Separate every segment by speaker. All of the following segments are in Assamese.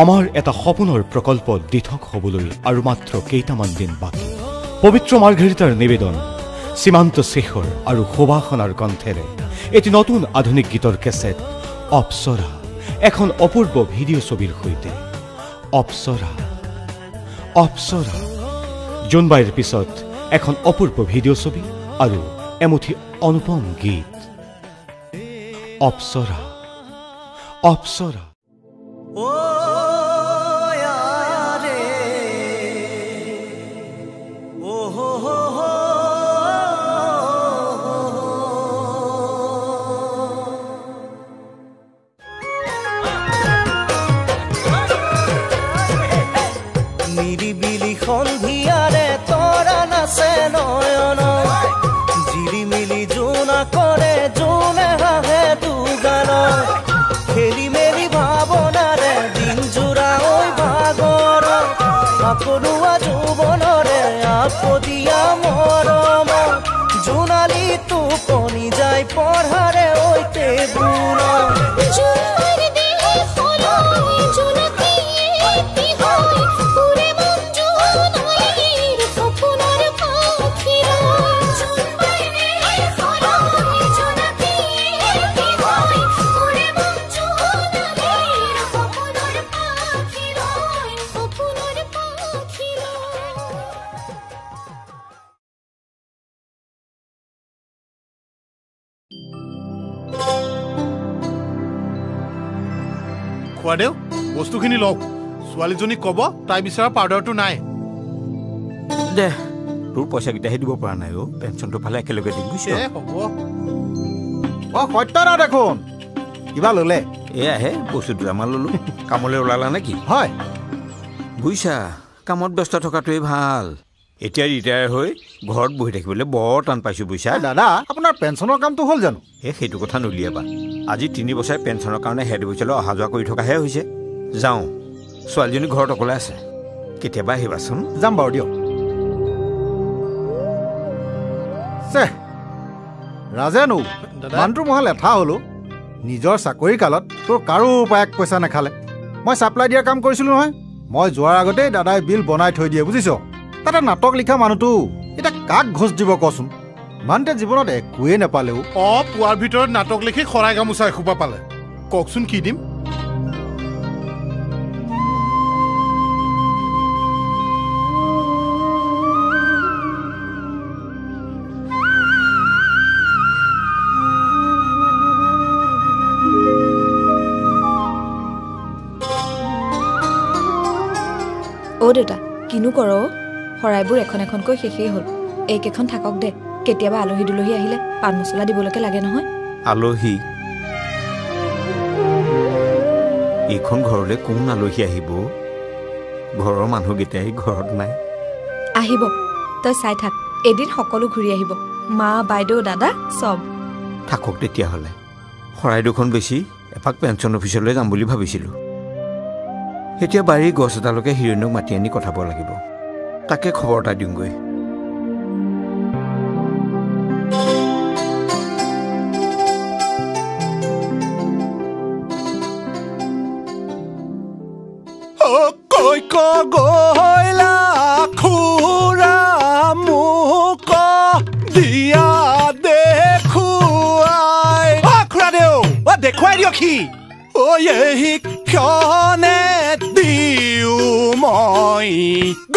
Speaker 1: আমাৰ এটা সপোনৰ প্ৰকল্প দিঠক হ'বলৈ আৰু মাত্ৰ কেইটামান দিন বাকী পবিত্ৰ মাৰ্ঘেৰিটাৰ নিবেদন সীমান্ত শেখৰ আৰু সুবাসনাৰ কণ্ঠেৰে এটি নতুন আধুনিক গীতৰ কেছেট অপ্সৰা এখন অপূৰ্ব ভিডিঅ' ছবিৰ সৈতে অপ্সৰা অপ্সৰা জুনবাইৰ পিছত এখন অপূৰ্ব ভিডিঅ' ছবি আৰু এমুঠি অনুপম গীত অপ্সৰা অপ্সৰা
Speaker 2: নিৰিবিলি সন্ধিয়াৰে তৰা নাচে নয়ন জিৰিমিলি জোনা কৰে জোনে হাঁহে দুগান খেলি মেলি ভাৱনাৰে দিন জোৰা ঐ ভাগৰ আকৰুৱা যৌৱনৰে আপদীয়া মৰম জোনালী টোপনি যায় পঢ়াৰে ঐ টেবুল
Speaker 3: খুৱাদেউ বস্তুখিনি লওক ছোৱালীজনীক ক'ব তাই বিচৰা পাউডাৰটো নাই
Speaker 4: দে তোৰ পইচাকেইটাহে দিব পৰা নাই পেঞ্চনটো ফালে একেলগে দিম বুজিছ
Speaker 3: হ'ব
Speaker 5: সত্য না দেখোন কিবা ল'লে
Speaker 4: এয়াহে বস্তু দুটামান ল'লো কামলৈ ওলালা নেকি
Speaker 5: হয়
Speaker 4: বুজিছা কামত ব্যস্ত থকাটোৱেই ভাল এতিয়া ৰিটায়াৰ হৈ ঘৰত বহি থাকিবলৈ বৰ টান পাইছোঁ বুজিছা
Speaker 5: দাদা আপোনাৰ পেঞ্চনৰ কামটো হ'ল জানো
Speaker 4: সেইটো কথা নুলিয়াবা আজি 3 বছৰ পেঞ্চনৰ কাৰণে হেড অফিচলৈ অহা যোৱা কৰি থকাহে হৈছে যাওঁ ছোৱালীজনী ঘৰত অকলে আছে কেতিয়াবা আহিবাচোন
Speaker 5: যাম বাৰু দিয়ক ৰাজেনো মানুহটো মহা লেঠা হ'লো নিজৰ চাকৰি কালত তোৰ কাৰো উপায়ক পইচা নাখালে মই ছাপ্লাই দিয়াৰ কাম কৰিছিলোঁ নহয় মই যোৱাৰ আগতেই দাদাই বিল বনাই থৈ দিয়ে বুজিছ তাতে নাটক লিখা মানুহটো এতিয়া কাক ঘোষ দিব কচোন মানুহতে জীৱনত একোৱেই নাপালেও
Speaker 3: পুৱাৰ ভিতৰত নাটক লিখি শৰাই গামোচা এখোপা পালে কওকচোন কি দিম
Speaker 6: দেউতা কিনো কৰ শৰাইবোৰ এখন এখনকৈ শেষেই হ'ল এইকেইখন থাকক দে কেতিয়াবা আলহী দুলহী আহিলে পাণ মছলা দিবলৈকে লাগে নহয়
Speaker 4: আলহী এইখন ঘৰলৈ কোন আলহী আহিব ঘৰৰ মানুহকেইটাই ঘৰত নাই
Speaker 6: আহিব তই চাই থাক এদিন সকলো ঘূৰি আহিব মা বাইদেউ দাদা চব
Speaker 4: থাকক তেতিয়াহ'লে শৰাই দুখন বেছি এপাক পেঞ্চন অফিচলৈ যাম বুলি ভাবিছিলোঁ এতিয়া বাৰীৰ গছ এডালকে হিৰণ্যক মাতি আনি কথাব লাগিব তাকে খবৰ এটা দিওঁগৈ
Speaker 3: দেখুৱাই দিয়ক সি ক্ষণে দিও মই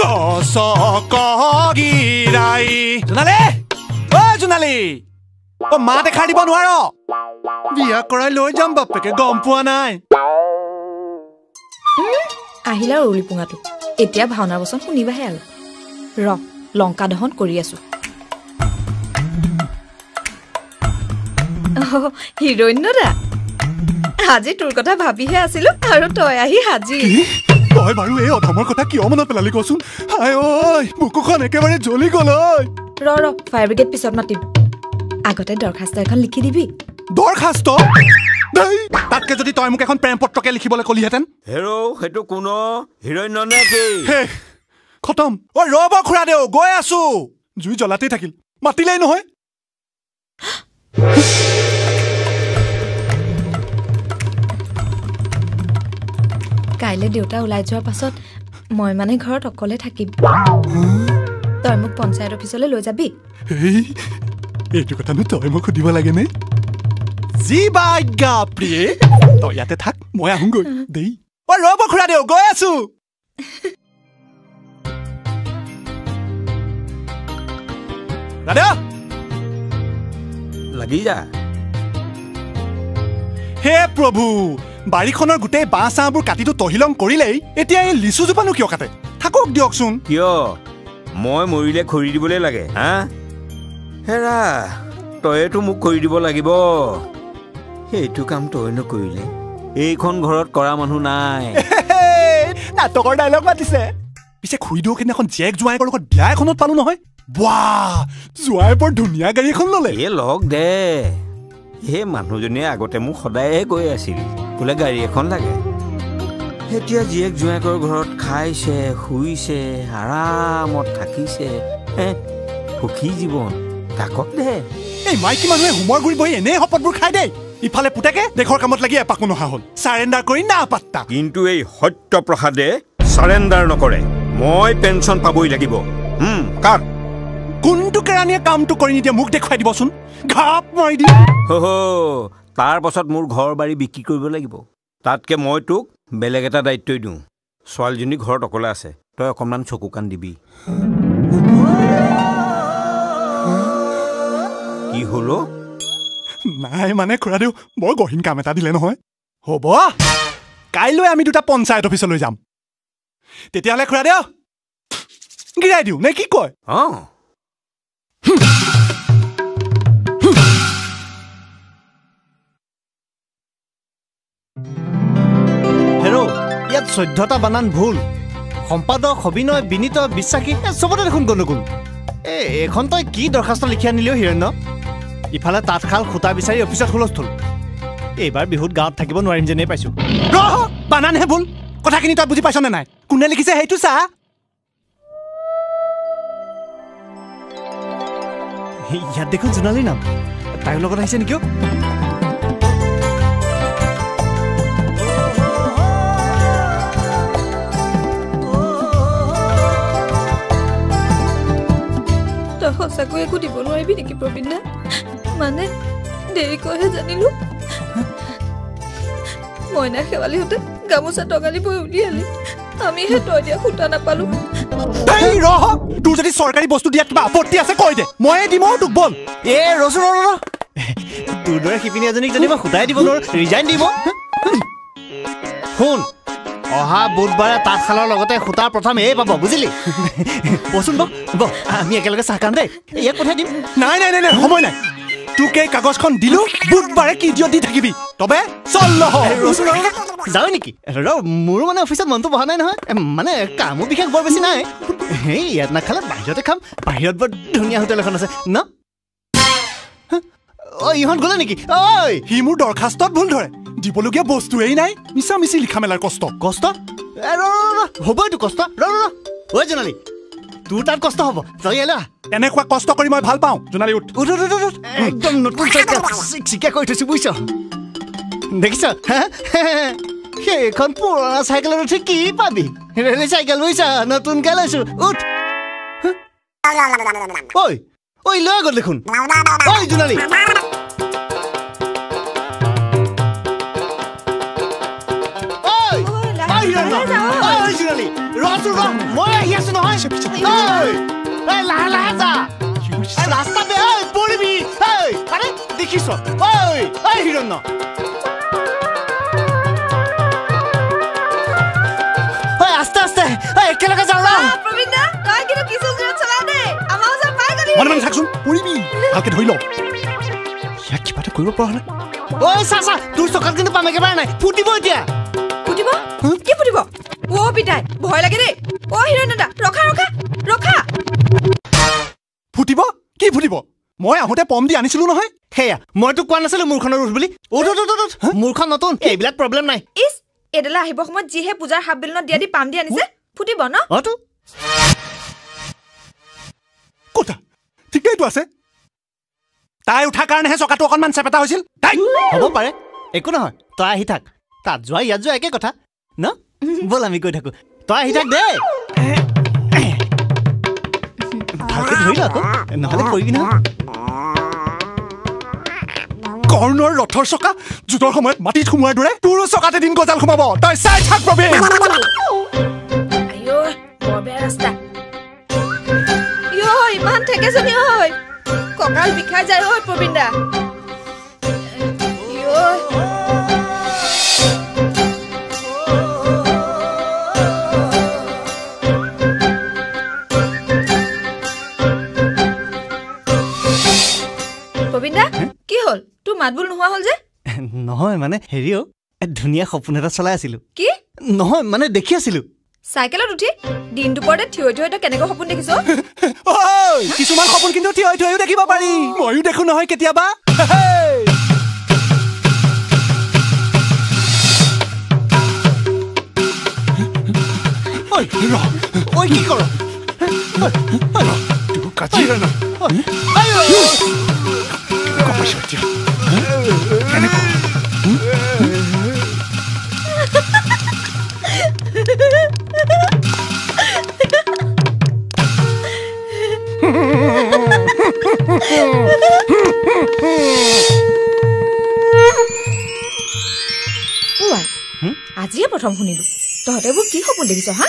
Speaker 3: গছক গিৰাই জোনালী জোনালী মা দেখাই দিব নোৱাৰ বিয়া কৰাই লৈ যাম বাপেকে গম পোৱা নাই
Speaker 6: আহিলা উৰুলি পুঙাটো এতিয়া ভাওনাৰ বচন শুনিবাহে আৰু লংকা দহন কৰি আছো হিৰণ্যদা আজি তোৰ কথা ভাবিহে আছিলো আৰু তই আহি হাজি
Speaker 3: তই বাৰু এই অধমৰ কথা কিয় মনত পেলালি কচোন বুকুখন একেবাৰে জ্বলি গ'ল
Speaker 6: ফায়াৰ ব্ৰিগেড পিছত মাতিম আগতে দৰখাস্ত এখন লিখি দিবি
Speaker 3: দৰখাস্ত তাতকে যদি তই মোক এখন প্ৰেম পত্ৰকে লিখিবলৈ কলিহেঁতেন
Speaker 4: সেইটো কোনো হিৰণ্য নে কি
Speaker 3: খতম ৰ'ব খুৰাদেউ গৈ আছো জুই জ্বলাতেই থাকিল মাতিলেই নহয়
Speaker 6: কাইলৈ কাইলৈ দেউতা ওলাই যোৱাৰ পাছত মই মানে ঘৰত অকলে থাকিম তই মোক পঞ্চায়ত অফিচলৈ লৈ যাবি
Speaker 3: এইটো কথানো তই মোক সুধিব লাগেনে যি বাজ্ঞা প্ৰিয়ে তই ইয়াতে থাক মই আহোঁগৈ দেই ৰ'ব খুৰাদেউ গৈ আছো দাদা
Speaker 4: লাগি যা
Speaker 3: হে প্ৰভু বাৰীখনৰ গোটেই বাঁহ চাহবোৰ কাটিটো তহিলং কৰিলেই এতিয়া এই লিচুজোপানো কিয় কাটে থাকক দিয়কচোন
Speaker 4: কিয় মই মৰিলে খৰি দিবলৈ লাগে হা হেৰা তইতো মোক খৰি দিব লাগিব সেইটো কাম তই নকৰিলে এইখন ঘৰত কৰা মানুহ নাই
Speaker 3: নাটকৰ ডাইলগ মাতিছে পিছে খুৰীদেউ সেইদিনাখন জীয়েক জোৱাইকৰ লগত বিয়া এখনত পালো নহয় বাহ জোৱাই বৰ ধুনীয়া গাড়ী এখন ললে
Speaker 4: এই লগ দে সেই মানুহজনীয়ে আগতে মোক সদায়ে কৈ আছিল বোলে গাড়ী এখন লাগে এতিয়া জীয়েক জোৱাইকৰ ঘৰত খাইছে শুইছে আৰামত থাকিছে সুখী জীৱন তাকক দে
Speaker 3: এই মাইকী মানুহে হোমৰ গুৰি বহি এনেই শপতবোৰ খাই দেই ইফালে পুতেকে দেশৰ কামত লাগি এপাকো নহা হ'ল চাৰেণ্ডাৰ কৰি না পাত্তা
Speaker 4: কিন্তু এই সত্যপ্ৰসাদে চাৰেণ্ডাৰ নকৰে মই পেঞ্চন পাবই লাগিব কাক
Speaker 3: কোনটো কেৰাণীয়ে কামটো কৰি নিদিয়ে মোক দেখুৱাই দিবচোন ঘাপ মাৰি দি
Speaker 4: তাৰ পাছত মোৰ ঘৰ বাৰী বিক্ৰী কৰিব লাগিব তাতকে মই তোক বেলেগ এটা দায়িত্বই দিওঁ ছোৱালীজনী ঘৰত অকলে আছে তই অকণমান চকু কাণ দিবি কি হলো
Speaker 3: নাই মানে খুৰাদেউ বৰ গহীন কাম এটা দিলে নহয় হ'ব কাইলৈ আমি দুটা পঞ্চায়ত অফিচলৈ যাম তেতিয়াহ'লে খুৰাদেউ গিৰাই দিওঁ নে কি কয়
Speaker 7: হেৰ' ইয়াত 14টা বানান ভুল সম্পাদক অভিনয় বিনীত বিশ্বাসী চবতে দেখোন গণ্ডগোল এইখন তই কি দৰখাস্ত লিখি আনিলেও হিৰণ্য ইফালে তাঁতশাল সূতা বিচাৰি অফিচত হুলস্থুল এইবাৰ বিহুত গাঁৱত থাকিব নোৱাৰিম যেনেই পাইছো
Speaker 3: বানানহে ভুল কথাখিনি তই বুজি পাইছ নে নাই কোনে লিখিছে সেইটো চা
Speaker 7: ইয়াত দেখোন জোনালীৰ নাম তাইৰ লগত আহিছে নেকি
Speaker 6: তই সঁচাকৈ একো দিব নোৱাৰিবি নেকি প্ৰবীণ দা মানে দেৰিকৈহে জানিলো মইনা শেৱালিহঁতে গামোচা টঙালি বৈ উলিয়ালি আমিহে তই দিয়া সূতা নাপালো
Speaker 3: তোৰ যদি চৰকাৰী বস্তু দিয়াত কিবা আপত্তি আছে কৈ দে ময়ে দিম তোক বল
Speaker 7: ৰচোন তোৰ দৰে শিপিনী এজনীক যদি মই সূতাই দিব নোৱাৰো ৰিজাইন দিব শুন অহা বুধবাৰে তাঁতশালৰ লগতে সূতাৰ প্ৰথম এই পাব বুজিলি বচোন আমি একেলগে চাহ খাম দেই ইয়াক পঠাই দিম
Speaker 3: নাই নাই নাই সময় নাই তোক এই কাগজখন দিলো বুধবাৰে কি দিয় দি থাকিবি তবে চল
Speaker 7: যাওঁ নেকি মোৰো মানে অফিচত মনটো বহা নাই নহয় মানে কামো বিশেষ বৰ বেছি নাই সেই ইয়াত নাখালে বাহিৰতে খাম বাহিৰত বৰ ধুনীয়া হোটেল এখন আছে ন ইহঁত গ'লে নেকি ঐ
Speaker 3: সি মোৰ দৰখাস্তত ভুল ধৰে দিবলগীয়া বস্তুৱেই নাই মিছা মিছি লিখা মেলাৰ কষ্ট
Speaker 7: হ'ব এইটো কষ্ট ঐ জোনালী তোৰ তাত কষ্ট হ'ব তই এলা
Speaker 3: এনেকুৱা কষ্ট কৰি মই ভাল পাওঁ জোনালী উঠ
Speaker 7: একদম নতুন চিকিয়া কৰি থৈছো বুজিছ দেখিছ সেইখন পুৰণা চাইকেলত উঠি কি পাবি ৰেলী চাইকেল বুজিছ নতুনকে লৈছো উঠ ঐ লৈ গ'ল দেখোন ঐ জোনালী মই আহি আছো নহয় লাহে লাহে যা ৰাস্তা বেয়া পৰিবি দেখিছ হিৰণ্য আস্তে আস্তে একেলগে যাওঁ
Speaker 3: ভালকে ধৰি লওঁ ইয়াক কিবা এটা কৰিব পৰা নাই
Speaker 7: চা তোৰ চকাত কিন্তু পাম একেবাৰে নাই ফুটিব এতিয়া
Speaker 6: ফুটিব কি ফুটিব পিতাই ভয় লাগে দেই হিৰণ্যদা ৰখা ৰখা ৰখা
Speaker 3: ফুটিব কি ফুটিব মই আহোঁতে পম দি আনিছিলো নহয়
Speaker 7: সেয়া মই তোক কোৱা নাছিলো মূৰখনৰ ৰোজ বুলি মূৰখন নতুন এইবিলাক প্ৰব্লেম নাই
Speaker 6: ইছ এডালে আহিব সময়ত যিহে পূজাৰ হাফ বেলুনত দিয়া দি পাম দি আনিছে ফুটিব ন
Speaker 3: কথা ঠিকেইটো আছে তাই উঠাৰ কাৰণেহে চকাটো অকণমান চেপেটা হৈছিল
Speaker 7: হ'ব পাৰে একো নহয় তই আহি থাক তাত যোৱা ইয়াত যোৱা একে কথা ন বল আমি কৈ থাকো তই আহি থাক দে ভালকে ধৰি আকৌ নহ'লে কৰিবি নহয়
Speaker 3: কৰ্ণৰ ৰথৰ চকা জোঁটৰ সময়ত মাটিত সোমোৱাৰ দৰে তোৰো চকাতে দিন গজাল সোমাব তই চাই থাক প্ৰবীণ
Speaker 6: ইমান ঠেকেচনি হয় কঁকাল বিষাই যায় ঐ প্ৰবীণ দা প্ৰবীণ দা কি হ'ল তোৰ মাত বোল নোহোৱা হ'ল যে
Speaker 7: নহয় মানে হেৰিও ধুনীয়া সপোন এটা চলাই আছিলো
Speaker 6: কি
Speaker 7: নহয় মানে দেখি আছিলো
Speaker 6: চাইকেলত উঠি দিন দুপৰতে থিয় থিয় তই কেনেকৈ সপোন দেখিছ
Speaker 3: কিছুমান সপোন কিন্তু থিয় থিয়ও দেখিব পাৰি ময়ো দেখো নহয় কেতিয়াবা
Speaker 7: ঐ কি কৰ
Speaker 6: আজিয়ে প্ৰথম শুনিলো তহঁতে এইবোৰ কি সপোন দেখিছ হা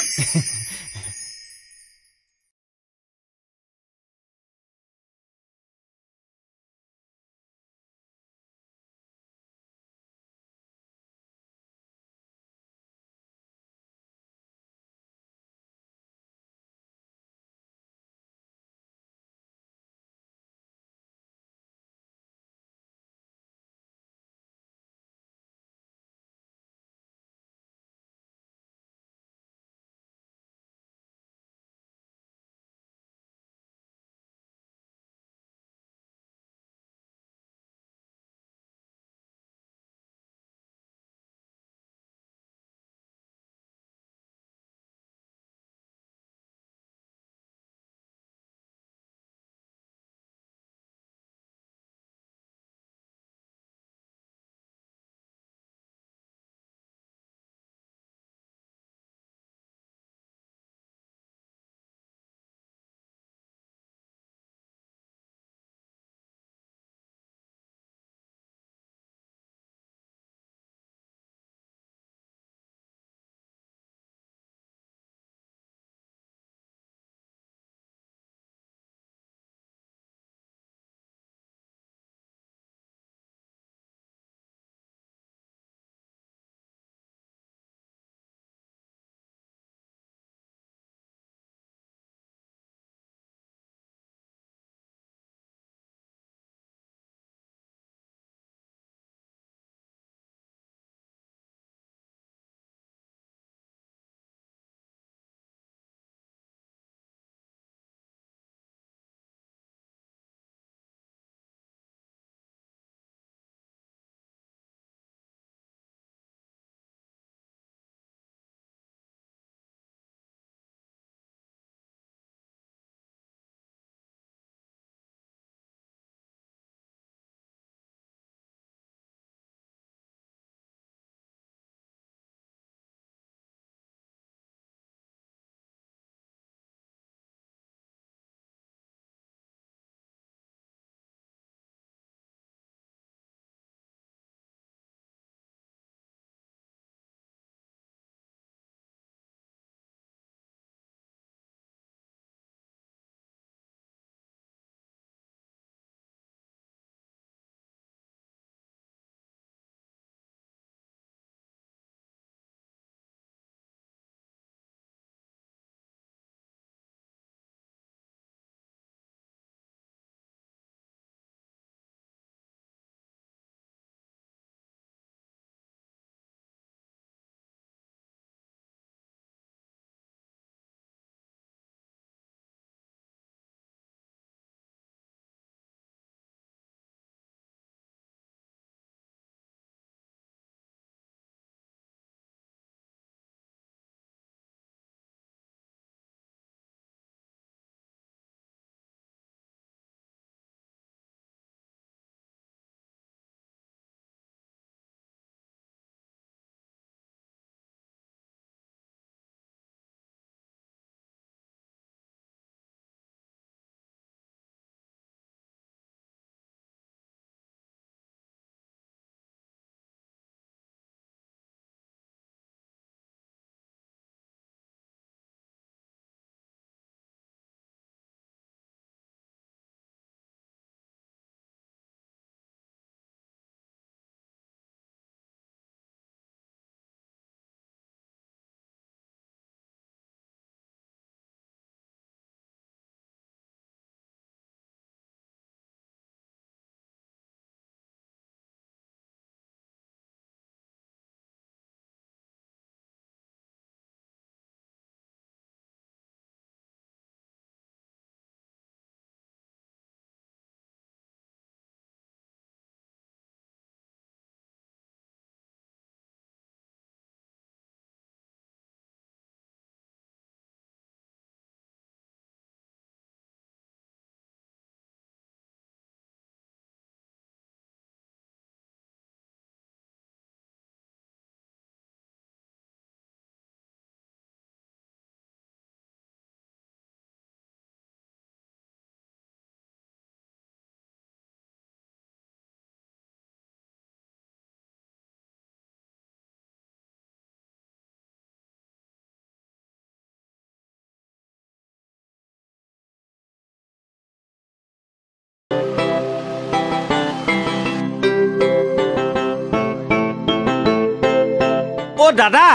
Speaker 7: দাদা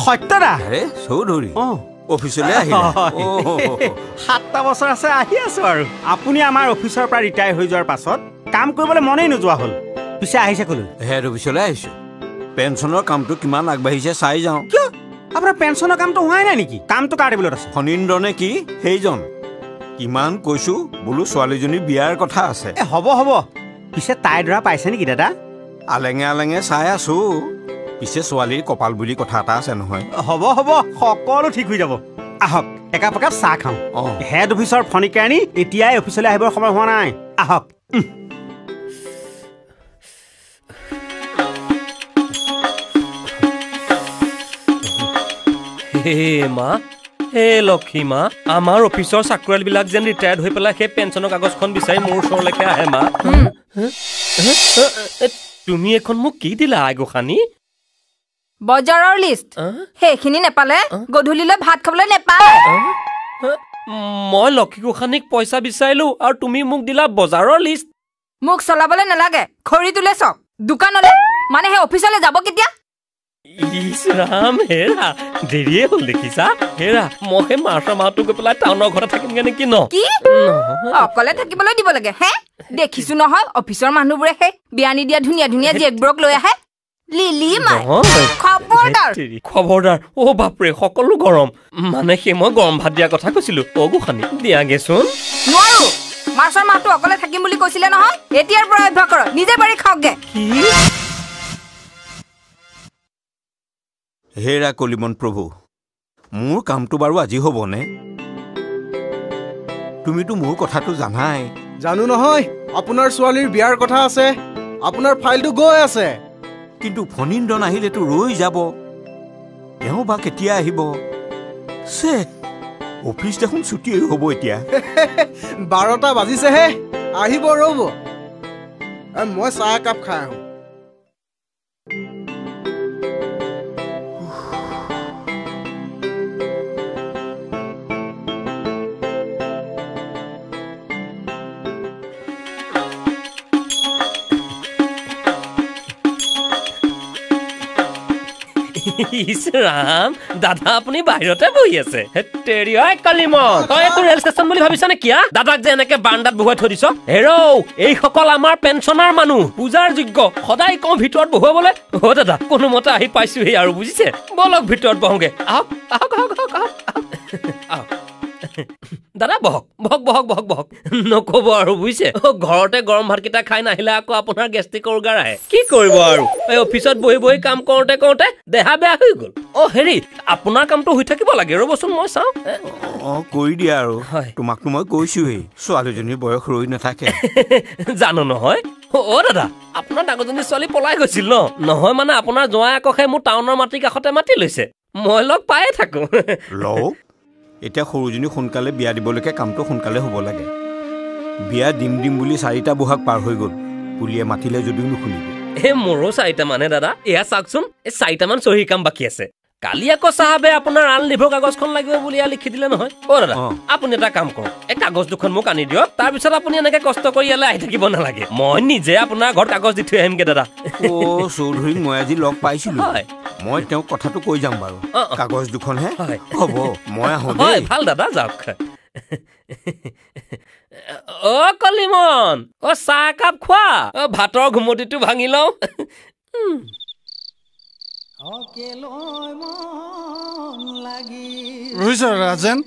Speaker 7: সত্যদা
Speaker 4: আৰে চৌধুৰী অফিচলৈ আহিলে
Speaker 7: 7টা বছৰ আছে আহি আছো আৰু আপুনি আমাৰ অফিচৰ পৰা ৰিটায়াৰ হৈ যোৱাৰ পাছত কাম কৰিবলৈ মনেই নোযোৱা হ'ল পিছে আহিছে ক'লৈ
Speaker 4: হেড অফিচলৈ আহিছোঁ পেঞ্চনৰ কামটো কিমান আগবাঢ়িছে চাই যাওঁ
Speaker 7: কিয় আপোনাৰ পেঞ্চনৰ কামটো হোৱাই নাই নেকি কামটো কাৰ টেবুলত আছে
Speaker 4: ফণীন্দ্ৰ নে কি সেইজন কিমান কৈছোঁ বোলো ছোৱালীজনীৰ বিয়াৰ কথা আছে
Speaker 7: হ'ব পিছে তাই ধৰা পাইছে নেকি দাদা
Speaker 4: আলেঙে আলেঙে চাই আছোঁ পিছে ছোৱালীৰ কপাল বুলি কথা এটা আছে নহয়
Speaker 7: হ'ব সকলো ঠিক হৈ যাব আহক একাপ চাহ খাওঁ হেড অফিচৰ ফণিকাৰাণী এতিয়াই অফিচলৈ আহিবৰ সময় হোৱা নাই আহক
Speaker 8: হে মা হে লক্ষী মা আমাৰ অফিচৰ চাকৰিয়ালবিলাক যেন ৰিটায়াৰ্ড হৈ পেলাই সেই পেঞ্চনৰ কাগজখন বিচাৰি মোৰ ওচৰলৈকে আহে মা তুমি এখন মোক কি দিলা আগোখানি
Speaker 6: বজাৰৰ লিষ্ট সেইখিনি নেপালে গধূলিলৈ ভাত খাবলৈ নেপায়
Speaker 8: মই লক্ষী গোসানীক পইচা বিচাৰিলো আৰু তুমি মোক দিলা বজাৰৰ লিষ্ট
Speaker 6: মোক চলাবলৈ নালাগে খৰি তুলে চক দোকানলৈ মানে সেই অফিচলৈ যাব কেতিয়া
Speaker 8: ইছ ৰাম হেৰা দেৰিয়ে হ'ল দেখিছা হেৰা মই মাৰ্চৰ মাহটো গৈ পেলাই টাউনৰ ঘৰত থাকিমগে নেকি ন
Speaker 6: কি অকলে থাকিবলৈ দিব লাগে হে দেখিছো নহয় অফিচৰ মানুহবোৰে হে বিয়া নিদিয়া ধুনীয়া ধুনীয়া জেকবোৰক লৈ আহে লিলি মাই
Speaker 8: খবৰদাৰ বাপৰে সকলো গৰম মানে সেই মই গৰম ভাত দিয়া কথা কৈছিলো গোসানী দিয়াগেচোন
Speaker 6: নোৱাৰো মাৰ্চৰ মাহটো অকলে থাকিম বুলি কৈছিলে নহয় এতিয়াৰ পৰা অভ্যাস কৰ নিজে বাৰী খাওকগে
Speaker 4: হেৰা কলিমন প্ৰভু মোৰ কামটো বাৰু আজি হ'বনে তুমিতো মোৰ কথাটো জানাই
Speaker 9: জানো নহয় আপোনাৰ ছোৱালীৰ বিয়াৰ কথা আছে আপোনাৰ ফাইলটো গৈ আছে
Speaker 4: কিন্তু ফণীন্দ্ৰ নাহিলেতো ৰৈ যাব তেওঁ বা কেতিয়া আহিব অফিচ দেখোন ছুটি হ'ব এতিয়া
Speaker 9: 12টা বাজিছেহে আহিব ৰ'ব মই চাহ একাপ খাই আহোঁ
Speaker 8: ইছৰাম দাদা আপুনি বাহিৰতে বহি আছে কলিমন তই এইটো ৰেল ষ্টেচন বুলি ভাবিছ নে কিয়া দাদাক যে এনেকে বাৰান্দাত বহুৱাই থৈ দিছ হেৰৌ এইসকল আমাৰ পেঞ্চনাৰ মানুহ পূজাৰ যোগ্য সদায় কওঁ ভিতৰত বহুৱাবলৈ দাদা কোনোমতে আহি পাইছোহি আৰু বুজিছে বলক ভিতৰত বহোগে আহক দাদা বহক নকব আৰু বুজিছে ঘৰতে গৰম ভাতকেইটা খাই নাহিলে আকৌ আপোনাৰ গেষ্ট্ৰিকৰ উগাৰ আহে কি কৰিব আৰু এই অফিচত বহি কাম কৰোঁতে দেহা বেয়া হৈ গ'ল হেৰি আপোনাৰ কামটো হৈ থাকিব লাগে ৰ'বচোন মই চাওঁ
Speaker 4: কৰি দিয়া আৰু তোমাকতো মই কৈছোৱেই ছোৱালীজনীৰ বয়স ৰৈ নাথাকে
Speaker 8: জানো নহয় দাদা আপোনাৰ ডাঙৰজনী ছোৱালী পলাই গৈছিল নহয় মানে আপোনাৰ জোঁৱাই আকৌ মোৰ টাউনৰ মাটিৰ কাষতে মাতি লৈছে মই লগ পায়ে থাকো
Speaker 4: এতিয়া সৰুজনী সোনকালে বিয়া দিবলৈকে কামটো সোনকালে হ'ব লাগে বিয়া দিম বুলি 4টা বহাগ পাৰ হৈ গ'ল পুলিয়ে মাতিলে যদিও নুশুনিবি
Speaker 8: মোৰো 4টা মানে দাদা এয়া চাওকচোন 4টামান চহী কাম বাকী আছে কালি আকৌ চাহাবে আপোনাৰ আন লিভৰ কাগজখন লাগিব বুলি লিখি দিলে নহয় দাদা আপুনি এটা কাম কৰক এই কাগজ দুখন মোক আনি দিয়ক তাৰপিছত আপুনি এনেকে কষ্ট কৰি ইয়ালৈ আহি থাকিব নালাগে মই নিজে আপোনাৰ ঘৰত কাগজ দি থৈ আহিমগে দাদা
Speaker 4: চৌধুৰীক মই আজি লগ পাইছিলো মই তেওঁক কথাটো কৈ যাম বাৰু কাগজ দুখনহে হ'ব মই আহোঁ
Speaker 8: ভাল দাদা যাওক কলিমন চাহ একাপ খোৱা ভাতৰ ঘুমটিটো ভাঙি লওঁ
Speaker 3: ৰাজেন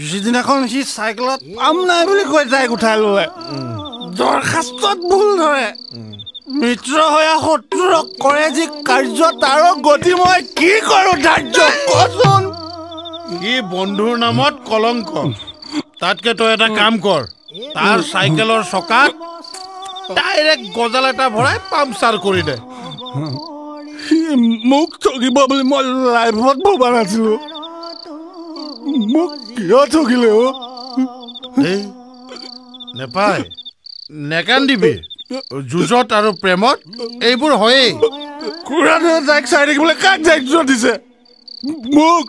Speaker 3: সিদিনাখন সি চাইকেলত পাম নাই বুলি কৈ তাইক উঠাই ললে দৰখাস্তত ভুল ধৰে মিত্ৰ হৈ শত্ৰুক কৰে যি কাৰ্য তাৰ গতি মই কি কৰো ধাৰ্য কচোন
Speaker 10: সি বন্ধুৰ নামত কলংক তাতকে তই এটা কাম কৰ তাৰ চাইকেলৰ চকাত ডাইৰেক্ট গজাল এটা ভৰাই পামচাৰ কৰি দে
Speaker 3: মোক ঠগিব বুলি মই লাইফত ভবা নাছিলো মোক কিয় ঠগিলে
Speaker 10: নেপায় নেকান্দিবি যুঁজত আৰু প্ৰেমত এইবোৰ হয়েই
Speaker 3: খুৰাটোৱে তাইক চাই থাকিবলৈ কাক দায়িত্ব দিছে মোক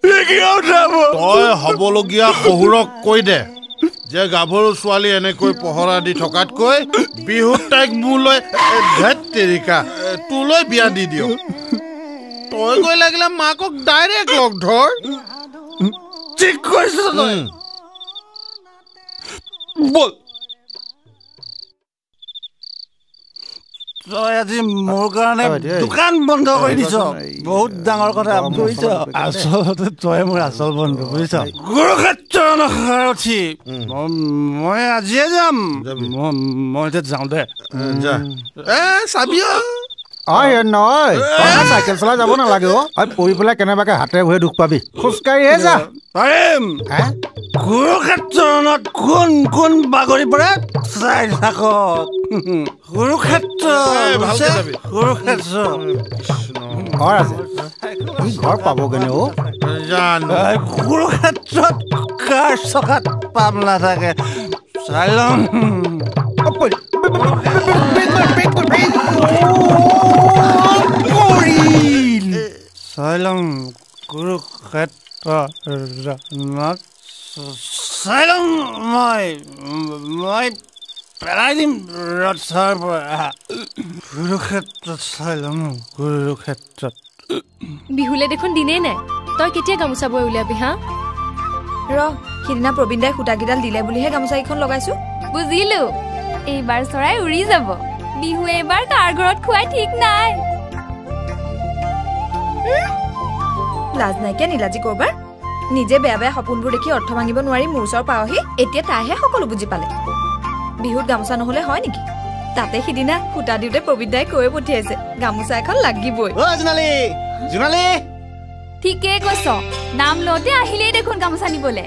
Speaker 10: তই হ'বলগীয়া শহুৰক কৈ দে যে গাভৰু ছোৱালী এনেকৈ পহৰা দি থকাতকৈ বিহুত তাইক মোলৈ তোলৈ বিয়া দি দিয়ক তই গৈ লাগিলে মাকক ডাইৰেক্ট লগ ধৰ
Speaker 7: ঠিক কৈছ তই বল তই আজি মোৰ কাৰণে দোকান বন্ধ কৰি দিছ বহুত ডাঙৰ কথা বুজিছ আচলতে তই মোৰ আচল বন্ধু বুজিছ গুৰুক্ষেত্ৰ নসাৰথি মই আজিয়ে যাম মই এতিয়া যাওঁ দে
Speaker 10: চাবি
Speaker 5: নহয় চাইকেল চলাই যাব নালাগে পৰি পেলাই কেনেবাকে হাতে ভৰিয়ে দুখ পাবি খোজকাঢ়িহে যা
Speaker 7: পাৰিম কুৰুক্ষেত্ৰত কোন কোন বাগৰি পৰে চাই থাকক কুৰুক্ষেত্ৰ কুৰুক্ষেত্ৰ
Speaker 5: ঘৰ পাবগেনে
Speaker 7: কুৰুক্ষেত্ৰত কাৰ চকাত পাম নাথাকে চাই লম চাই লম কুৰুক্ষেত্ৰ চাই লম মই পেলাই দিম ৰথৰ পৰা কুৰুক্ষেত্ৰত চাই লম কুৰুক্ষেত্ৰত
Speaker 11: বিহুলে দেখোন দিনেই নাই তই কেতিয়া গামোচা বৈ উলিয়াবি হা
Speaker 6: সিদিনা প্ৰবীণ দাই সূতাকেইডাল দিলে বুলিহে গামোচাকেইখন লগাইছো
Speaker 11: বুজিলো এইবাৰ চৰাই উৰি যাব বিহু এইবাৰ কাৰ ঘৰত খুৱাই ঠিক নাই
Speaker 6: লাজ নাইকিয়া নীলাজী কৰবাৰ নিজে বেয়া বেয়া সপোনবোৰ দেখি অৰ্থ ভাঙিব নোৱাৰি মোৰ ওচৰ পাওহি এতিয়া তাইহে সকলো বুজি পালে বিহুত গামোচা নহলে হয় নেকি তাতে সিদিনা সূতা দিওঁতে প্ৰবীণ দাই কৈ পঠিয়াইছে গামোচা এখন লাগিবই
Speaker 11: ঠিকে কৈছ নাম লওঁতে আহিলেই দেখোন গামোচা নিবলে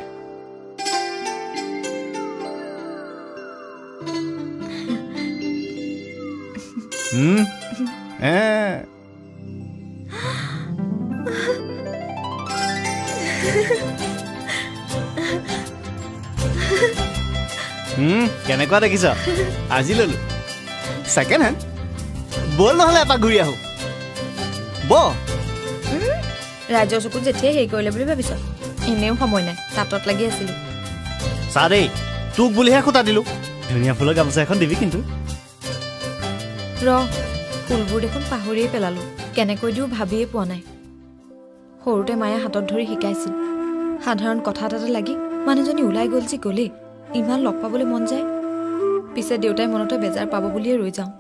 Speaker 7: কেনেকুৱা দেখিছ আজি ললো ছেকেণ্ড হেণ্ড বল নহলে এপাক ঘূৰি আহো
Speaker 6: ৰাইজৰ চকুত যেতিয়াই হেৰি কৰিলে বুলি ভাবিছ এনেও সময় নাই তাঁতত লাগি আছিলো
Speaker 7: চা দেই তোক বুলিহে খুটা দিলো ধুনীয়া ফুলৰ গামোচা এখন দিবি কিন্তু
Speaker 6: ফুলবোৰ দেখোন পাহৰিয়ে পেলালো কেনেকৈ দিও ভাবিয়ে পোৱা নাই সৰুতে মায়ে হাতত ধৰি শিকাইছিল সাধাৰণ কথা এটাতে লাগি মানুহজনী ওলাই গ'ল যি গ'লেই ইমান লগ পাবলৈ মন যায় পিছে দেউতাই মনতে বেজাৰ পাব বুলিয়ে ৰৈ যাওঁ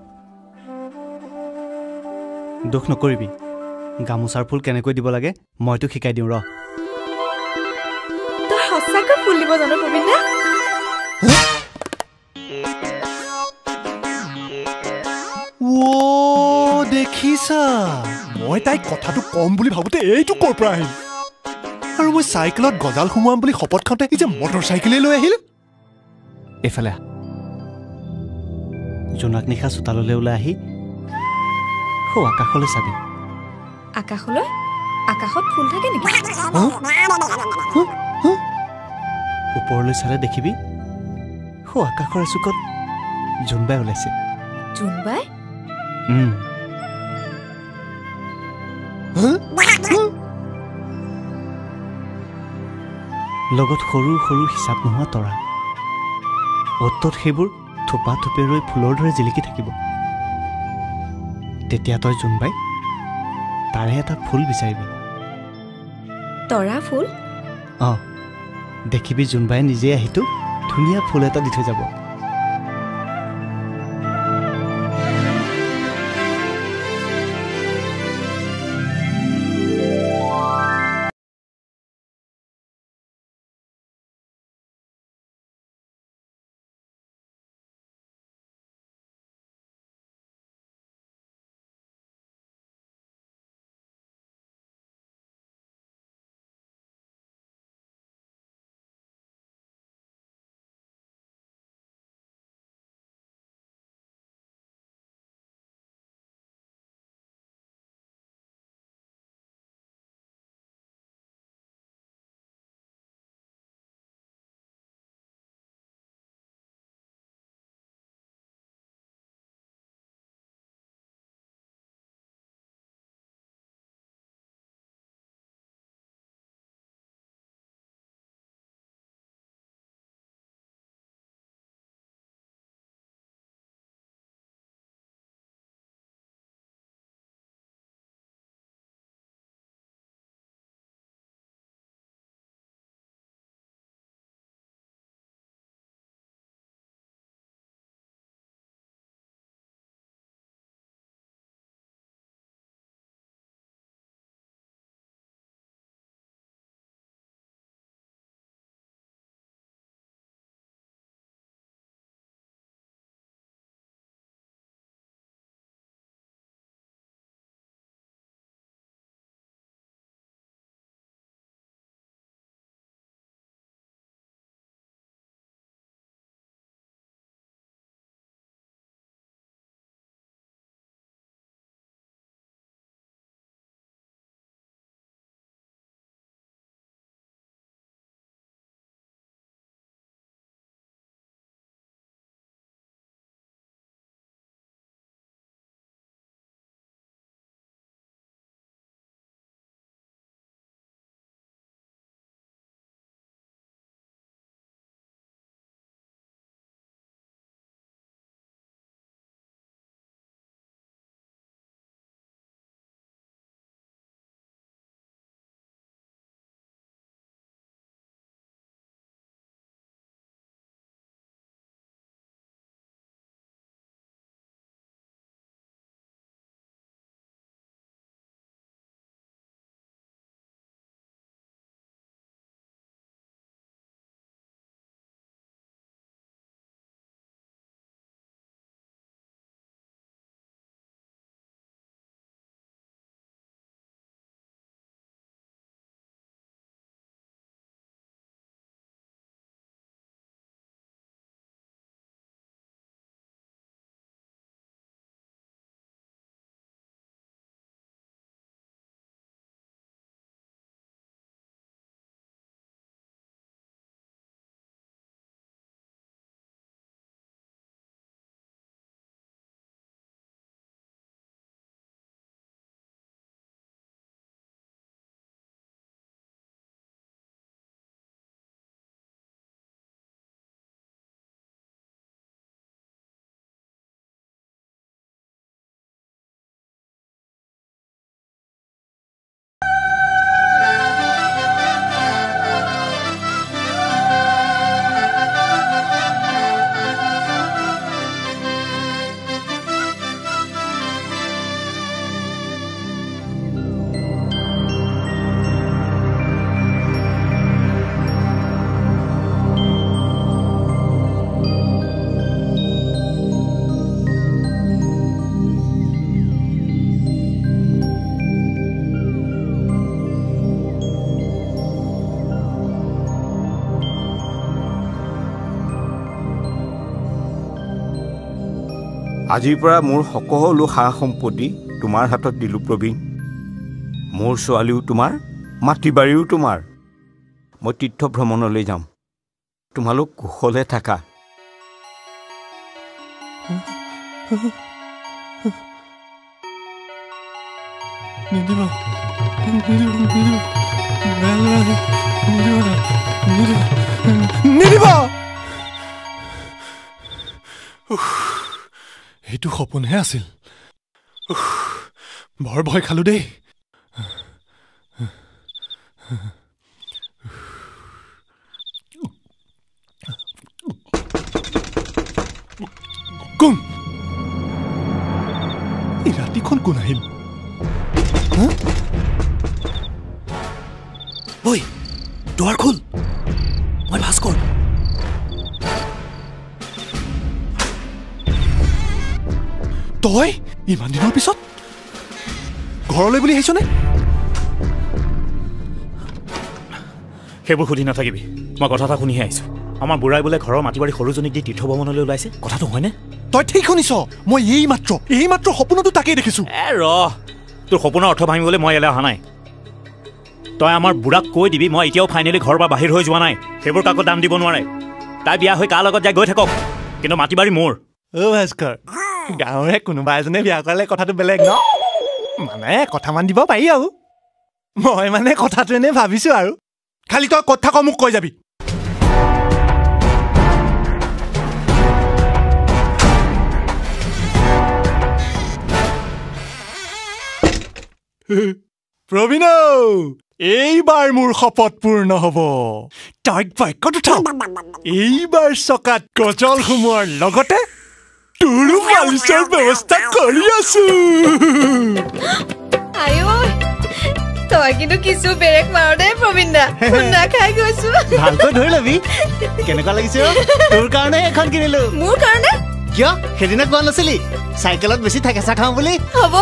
Speaker 7: দুখ নকৰিবি গামোচাৰ ফুল কেনেকৈ দিব লাগে মই তোক শিকাই দিওঁ
Speaker 6: তই সঁচাকৈ ফুল দিব জানো প্ৰবীণ দা
Speaker 3: দেখিছা মই তাইক কথাটো কম বুলি ভাবোতে এইটো ক'ৰ পৰা আহিল আৰু মই চাইকেলত গজাল সোমোৱাম বুলি শপত খাওঁতে এই যে মটৰ চাইকেলে লৈ আহিল
Speaker 7: এইফালে জোনাক নিশা চোতাললৈ ওলাই আহি আকাশলৈ চাবি
Speaker 6: আকাশলৈ আকাশত ফুল থাকে নেকি
Speaker 7: ওপৰলৈ চালে দেখিবি আকাশৰ এচুকত জোনবাই ওলাইছে
Speaker 6: জোনবাই
Speaker 7: লগত সৰু সৰু হিচাপ নোহোৱা তৰা অতত সেইবোৰ থোপা থোপে ৰৈ ফুলৰ দৰে জিলিকি থাকিব তেতিয়া তই জোনবাই তাৰে এটা ফুল বিচাৰিবি
Speaker 6: তৰা ফুল
Speaker 7: দেখিবি জোনবাই নিজে আহিতো ধুনীয়া ফুল এটা দি থৈ যাব
Speaker 4: আজিৰ পৰা মোৰ সকলো সা সম্পত্তি তোমাৰ হাতত দিলো প্ৰবীণ। মোৰ ছোৱালীও তোমাৰ, মাটি বাৰীও তোমাৰ। মই তীৰ্থ ভ্ৰমণলৈ যাম, তোমালোক কুশলে থাকা।
Speaker 3: এইটো সপোনহে আছিল। বৰ ভয় খালো দেই। কোন এই ৰাতিখন কোন আহিল?
Speaker 12: বৈ দুৱাৰ খোল, মই ভাস্কৰ।
Speaker 3: তই ইমান দিনৰ পিছত ঘৰলৈ বুলি আহিছনে?
Speaker 12: সেইবোৰ সুধি নাথাকিবি, মই কথা এটা শুনিহে আহিছো। আমাৰ বুঢ়াই বোলে ঘৰৰ মাটি বাৰী সৰুজনীক দি তীৰ্থ ভ্ৰমণলৈ ওলাইছে, কথাটো হয়নে?
Speaker 3: তই ঠিক শুনিছ। মই এই মাত্ৰ সপোনতো তাকেই দেখিছো।
Speaker 12: তোৰ সপোনৰ অৰ্থ ভাঙিবলৈ মই ইয়ালৈ অহা নাই। তই আমাৰ বুঢ়াক কৈ দিবি মই এতিয়াও ফাইনেলি ঘৰৰ পৰা বাহিৰ হৈ যোৱা নাই। সেইবোৰ কাকো দাম দিব নোৱাৰে। তাই বিয়া হৈ কাৰ লগত যাই গৈ থাকক, কিন্তু মাটি বাৰী মোৰ।
Speaker 3: ভাস্কৰ, গাঁৱৰে কোনোবা এজনে বিয়া কৰালে কথাটো বেলেগ ন? মানে কথামান দিব পাৰি আৰু। মই মানে কথাটো এনে ভাবিছো আৰু। খালি তই কথা ক, মোক কৈ যাবি। প্ৰবীণ, এইবাৰ মোৰ শপত পূৰ্ণ হব। তাইক বাইকত উঠাম। এইবাৰ চকাত গজল সোমোৱাৰ লগতে তোৰো মালিচৰ ব্যৱস্থা কৰি আছো।
Speaker 6: তই কিন্তু কিছু বেৰেক মাৰ দে প্ৰবীণ দা, খুন্দা খাই গৈছো।
Speaker 7: ভালকৈ ধৰি লবি। কেনেকুৱা লাগিছে? তোৰ কাৰণে এখন কিনিলো।
Speaker 6: মোৰ কাৰণে?
Speaker 7: কিয় সেইদিনা কোৱা নাছিলি চাইকেলত বেছি থেকেচা খাওঁ বুলি?
Speaker 6: হ'ব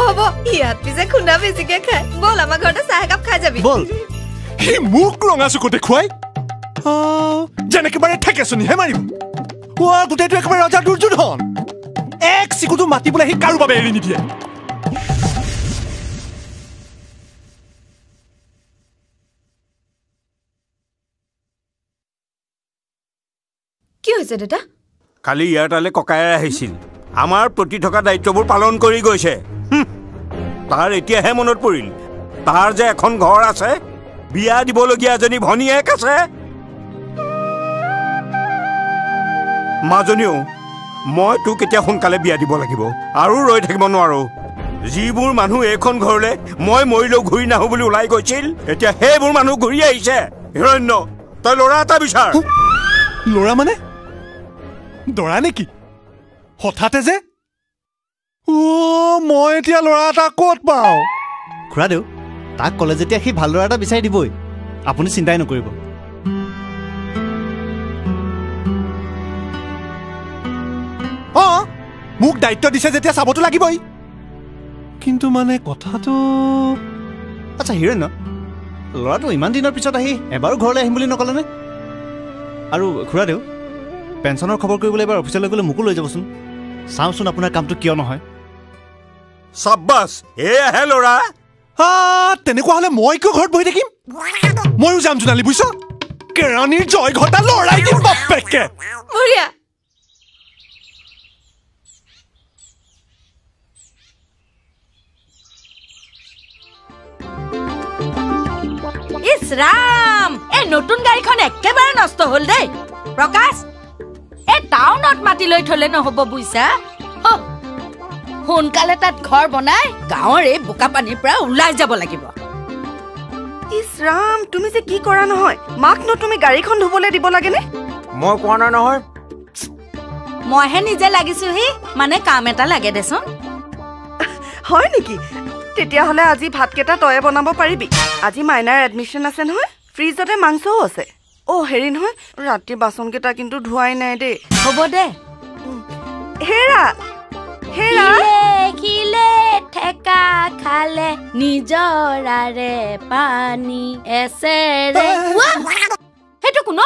Speaker 6: ইয়াত পিছে খুন্দা বেছিকে খাই। বল আমাৰ ঘৰতে চাহ একাপ খাই যাবি।
Speaker 3: বল। সি মোক ৰঙা চকু দেখুৱাই যেনেকে বাৰে থেকেচনিহে মাৰিব। গোটেইটো একেবাৰে ৰজা দুৰ্যোধন। এক চিকুটো মাতি বোলে সি কাৰো বাবে এৰি নিদিয়ে।
Speaker 6: কি হৈছে দেউতা?
Speaker 4: কালি ইয়াৰ তালৈ ককায়ে আহিছিল, আমাৰ প্ৰতি থকা দায়িত্ববোৰ পালন কৰি গৈছে। তাৰ এতিয়াহে মনত পৰিল তাৰ যে এখন ঘৰ আছে, বিয়া দিবলগীয়া এজনী ভনীয়েক আছে। মাজনীও মই তোক এতিয়া সোনকালে বিয়া দিব লাগিব আৰু ৰৈ থাকিব নোৱাৰো। যিবোৰ মানুহ এইখন ঘৰলৈ মই মৰিলেও ঘূৰি নাহো বুলি ওলাই গৈছিল, এতিয়া সেইবোৰ মানুহ ঘূৰি আহিছে। হিৰণ্য, তই ল'ৰা এটা বিচাৰ।
Speaker 3: ল'ৰা মানে দৰা নেকি? হঠাতে যে মই এতিয়া ল'ৰা এটা ক'ত পাওঁ?
Speaker 7: খুৰাদেউ, তাক ক'লে যেতিয়া সি ভাল ল'ৰা এটা বিচাৰি দিবই, আপুনি চিন্তাই নকৰিব।
Speaker 3: মোক দায়িত্ব দিছে যেতিয়া চাবতো লাগিবই। কিন্তু মানে কথাটো
Speaker 7: আচ্ছা হিৰণ্য, ল'ৰাটো ইমান দিনৰ পিছত আহি এবাৰো ঘৰলৈ আহিম বুলি নক'লেনে? আৰু খুৰাদেউ, পেঞ্চনৰ খবৰ কৰিবলৈ এবাৰ অফিচলৈ গ'লে মোকো লৈ যাবচোন। চাওঁচোন আপোনাৰ কামটো কিয় নহয়।
Speaker 4: চাব্বাছ, এয়াহে ল'ৰা।
Speaker 3: তেনেকুৱা হ'লে মই কিয় ঘৰত বহি থাকিম? ময়ো যাম জোনালী, বুজিছ? কেৰাণীৰ জয় ঘটা লৰাই দিম বাপেকে।
Speaker 13: ইছ ৰাম, এই নতুন গাড়ীখন একেবাৰে নষ্ট হ'ল দেই। প্ৰকাশ, এই টাউনত মাতি লৈ থলে নহ'ব বুইছা। সোনকালে তাত ঘৰ বনাই গাঁৱৰ এই বোকা পানীৰ পৰা ওলাই যাব লাগিব।
Speaker 14: ইছ ৰাম, তুমি যে কি কৰা নহয়। মাক ন তুমি গাড়ীখন ধুবলৈ দিব লাগেনে?
Speaker 4: মই কোৱা নাই নহয়।
Speaker 13: মইহে নিজে লাগিছোহি, মানে কাম এটা লাগে দেচোন।
Speaker 14: হয় নেকি? তেতিয়াহ'লে আজি ভাতকেইটা তয়ে বনাব পাৰিবি। আজি মাইনাৰ এডমিশ্যন আছে নহয়, ফ্ৰিজতে মাংসও আছে। হেৰি নহয়, ৰাতিৰ বাচনকেইটা কিন্তু ধোৱাই নাই দেই।
Speaker 13: হ'ব দে।
Speaker 14: হেৰা
Speaker 13: খিলে ঠেকা খালে নিজৰাৰে পানী এছেৰে। সেইটো কোন?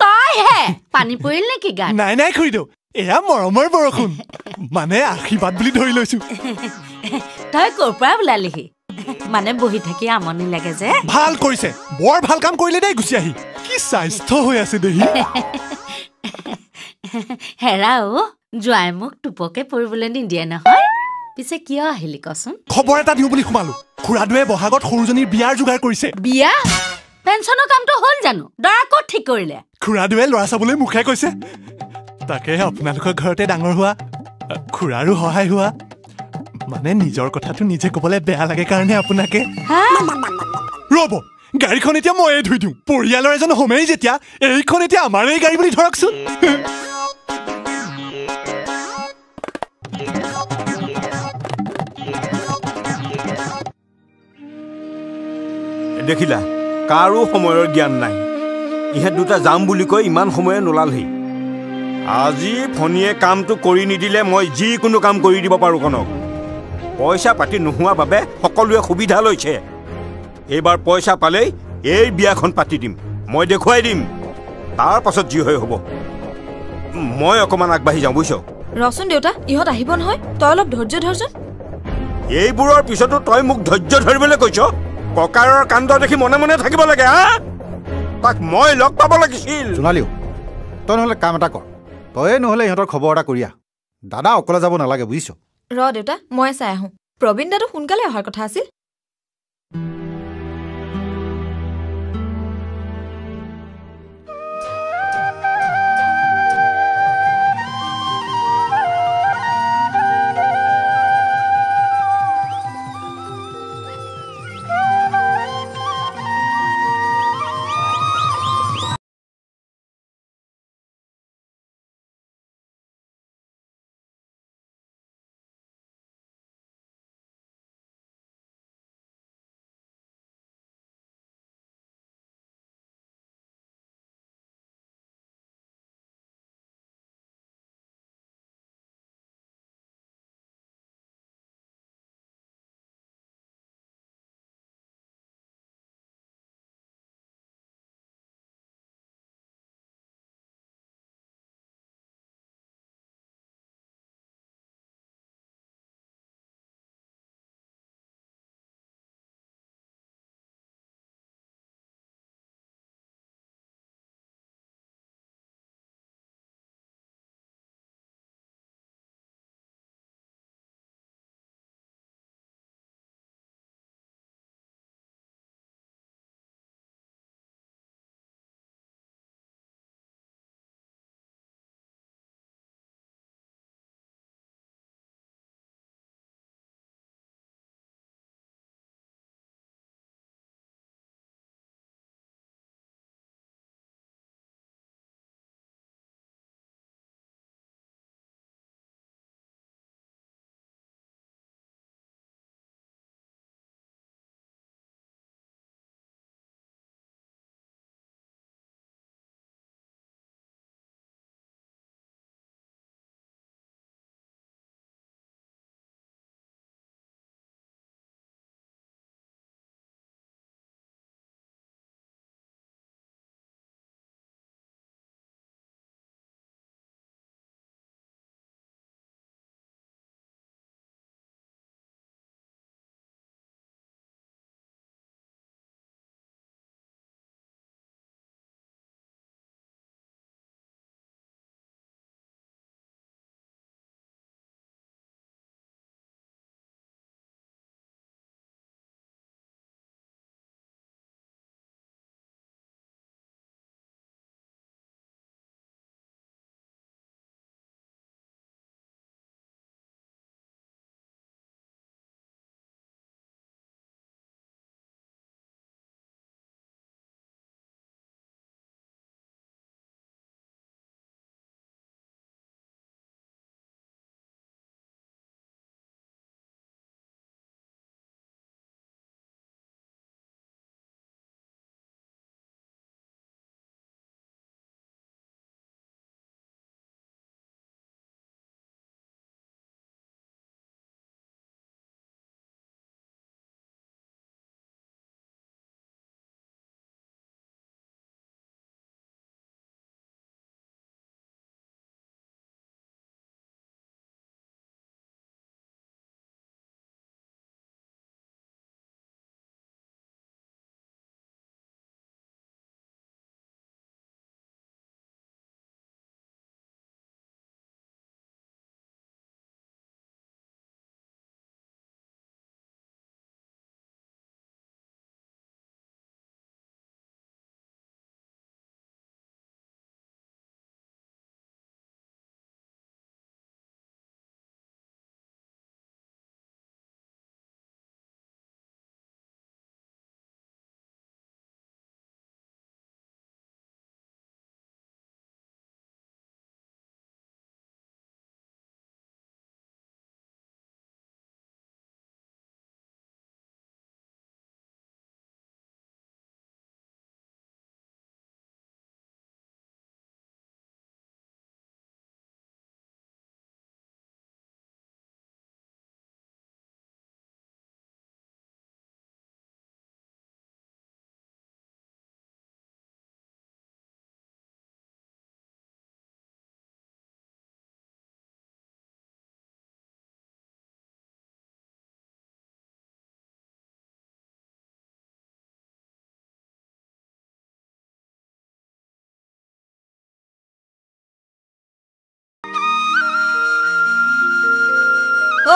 Speaker 13: তই হে পানী পৰিল নেকি গাত?
Speaker 3: নাই নাই খুৰীদেউ, এয়া মৰমৰ বৰষুণ, মানে আশীৰ্বাদ বুলি ধৰি লৈছো।
Speaker 13: তই ক'ৰ পৰা ওলালিহি? মানে বহি থাকি আমনি লাগে যে।
Speaker 3: ভাল কৰিছে, বৰ ভাল কাম কৰিলে দেই গুচি আহি। কি স্বাস্থ্য হৈ আছে দেহি।
Speaker 13: হেৰা অ, জোৱাই মোক টোপকে পৰিবলৈ নিদিয়ে নহয়। পিছে কিয় আহিলি কচোন?
Speaker 3: খবৰ এটা দিওঁ বুলি সোমালো। খুৰাদুৱে বহাগত সৰুজনীৰ বিয়াৰ যোগাৰ কৰিছে।
Speaker 13: বিয়া? পেঞ্চনৰ কামটো হ'ল জানো? দৰা ক'ত ঠিক কৰিলে?
Speaker 3: খুৰাদুৱে ল'ৰা চাবলৈ মুখে কৈছে। তাকে আপোনালোকৰ ঘৰতে ডাঙৰ হোৱা, খুৰাৰো সহায় হোৱা, মানে নিজৰ কথাটো নিজে ক'বলৈ বেয়া লাগে কাৰণে আপোনাকে। ৰ'ব, গাড়ীখন এতিয়া ময়ে ধুই দিওঁ। পৰিয়ালৰ এজন হোমেই যেতিয়া, এইখন এতিয়া আমাৰ এই গাড়ী বুলি ধৰকচোন।
Speaker 4: দেখিলা, কাৰো সময়ৰ জ্ঞান নাই। ইহঁত দুটা যাম বুলি কৈ ইমান সময়ে নোলালহি। আজি ফণীয়ে কামটো কৰি নিদিলে মই যিকোনো কাম কৰি দিব পাৰোঁ কনক। পইচা পাতি নোহোৱা বাবে সকলোৱে সুবিধা লৈছে। এইবাৰ পইচা পালেই এই বিয়াখন পাতি দিম, মই দেখুৱাই দিম। তাৰ পাছত যি হয় হ'ব। মই অকণমান আগবাঢ়ি যাওঁ বুজিছ।
Speaker 6: ৰচোন দেউতা, ইহঁত আহিব নহয়, তই অলপ ধৈৰ্য ধৰচোন।
Speaker 4: এইবোৰৰ পিছতো তই মোক ধৈৰ্য ধৰিবলৈ কৈছ? ককাৰৰ কাণ্ড দেখি মনে মনে থাকিব লাগে হা? তাক মই লগ পাব লাগিছিল।
Speaker 5: জোনালীও, তই নহ'লে কাম এটা কৰ, তয়ে নহ'লে ইহঁতৰ খবৰ এটা কৰি আহ। দাদা অকলে যাব নালাগে বুজিছ।
Speaker 6: ৰ দেউতা, মই চাই আহোঁ। প্ৰবীণ দাদু সোনকালে অহাৰ কথা আছিল।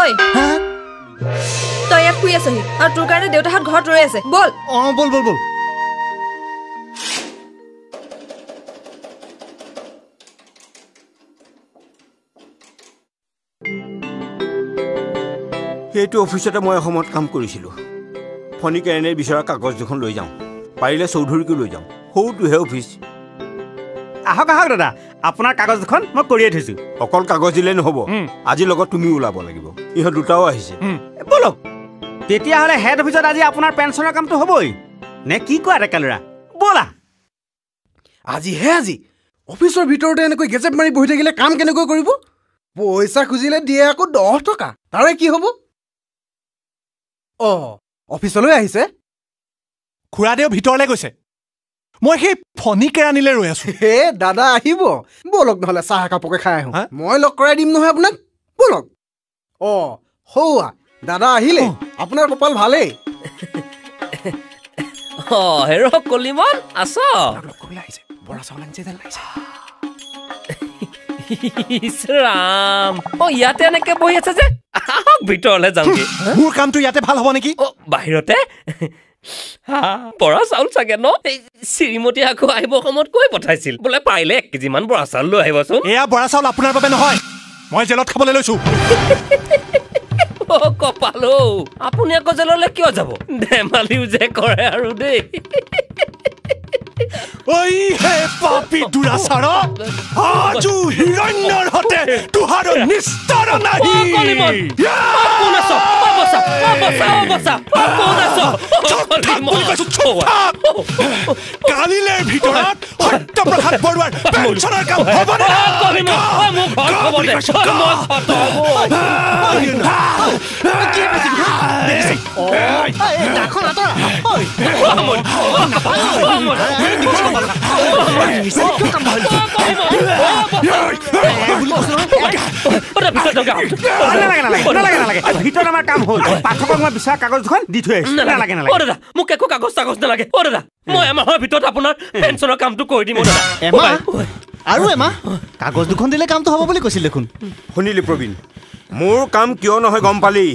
Speaker 6: ঐ তই ইয়াত শুই আছহি আৰু তোৰ কাৰণে দেউতাহঁত ঘৰত ৰৈ আছে বল
Speaker 7: বল বল বল
Speaker 4: সেইটো অফিচতে মই এসময়ত কাম কৰিছিলোঁ ফণী কেৰেণীৰ বিচৰা কাগজ দুখন লৈ যাওঁ পাৰিলে চৌধুৰীকো লৈ যাওঁ সৌটোহে অফিচ
Speaker 7: আহক আহক দাদা আপোনাৰ কাগজ দুখন মই কৰিয়ে থৈছোঁ
Speaker 4: অকল কাগজ দিলেই নহ'ব আজি লগত তুমি ওলাব লাগিব ইহঁত দুটাও আহিছে
Speaker 7: বলক তেতিয়াহ'লে হেড অফিচত আজি আপোনাৰ পেঞ্চনৰ কামটো হ'বই নে কি কোৱা ডেকালৰা ব'লা
Speaker 9: আজিহে আজি অফিচৰ ভিতৰতে এনেকৈ গেজেট মাৰি বহি থাকিলে কাম কেনেকৈ কৰিব পইচা খুজিলে দিয়ে আকৌ 10 টকা তাৰে কি হ'ব অফিচলৈ আহিছে
Speaker 3: খুৰাদেউ ভিতৰলৈ গৈছে মই সেই ফণী কেৰাণীলৈ ৰৈ আছো
Speaker 9: হে দাদা আহিব বলক নহ'লে চাহ একাপকে খাই আহোঁ মই লগ কৰাই দিম নহয় আপোনাক বলক হৌৱা দাদা আহিলে আপোনাৰ কপাল ভালেই
Speaker 8: হেৰ' কলিমন আছ
Speaker 9: বৰা চাউল আনিছে যেন লাগিছে
Speaker 8: ৰাম ইয়াতে এনেকে বহি আছে যে ভিতৰলৈ যাওঁগে
Speaker 3: মোৰ কামটো ইয়াতে ভাল হ'ব নেকি
Speaker 8: বাহিৰতে বৰা চাউল চাগে ন শ্ৰীমতী আকৌ আহিব সময়ত কৈ পঠাইছিল বোলে পাৰিলে 1 কেজি মান বৰা চাউল লৈ আহিবচোন
Speaker 3: এয়া বৰা চাউল আপোনাৰ বাবে নহয় মই জেলত খাবলৈ লৈছো
Speaker 8: কপালো আপুনি আকৌ জেললৈ কিয় যাব ধেমালিও যে কৰে আৰু দেই
Speaker 3: ঐ হে পাপী দুৰাচাৰ আজু হিৰণ্যৰ হতে তুহাৰ নিস্তাৰ নাহি
Speaker 8: কোন আছ বসা
Speaker 3: কালিলেৰ ভিতৰত সত্যপ্ৰসাদ বৰুৱাৰ পেঞ্চনৰ কাম
Speaker 7: ভিতৰত আমাৰ কাম হ'ল পাঠকক মই বিচৰা কাগজ দুখন দি থৈ আহিছোঁ নালাগে
Speaker 8: দাদা মোক একো কাগজ নালাগে দাদা মই এমাহৰ ভিতৰত আপোনাৰ পেঞ্চনৰ কামটো কৰি দিম দাদা
Speaker 7: আৰু এমাহ কাগজ দুখন দিলে কামটো হ'ব বুলি কৈছিল দেখোন
Speaker 4: শুনিলি প্ৰবীণ মোৰ কাম কিয় নহয় গম পালি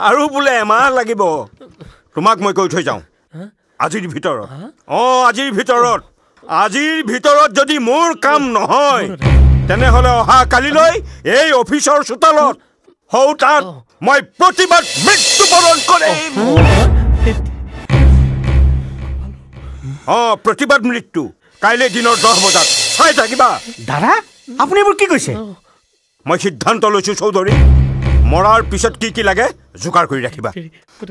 Speaker 4: আৰু বোলে এমাহ লাগিব তোমাক মই কৈ থৈ যাওঁ আজিৰ ভিতৰত যদি মোৰ কাম নহয় তেনেহ'লে অহা কালিলৈ এই অফিচৰ চোতালত হৌ তাত মই প্ৰতিবাদ মৃত্যুবৰণ কৰিম প্ৰতিবাদ মৃত্যু কাইলৈ দিনৰ 10 বজাত চাই থাকিবা
Speaker 7: দাদা আপুনি এইবোৰ কি কৈছে
Speaker 4: মই সিদ্ধান্ত লৈছো চৌধুৰী মৰাৰ পিছত কি লাগে যোগাৰ কৰি ৰাখিবা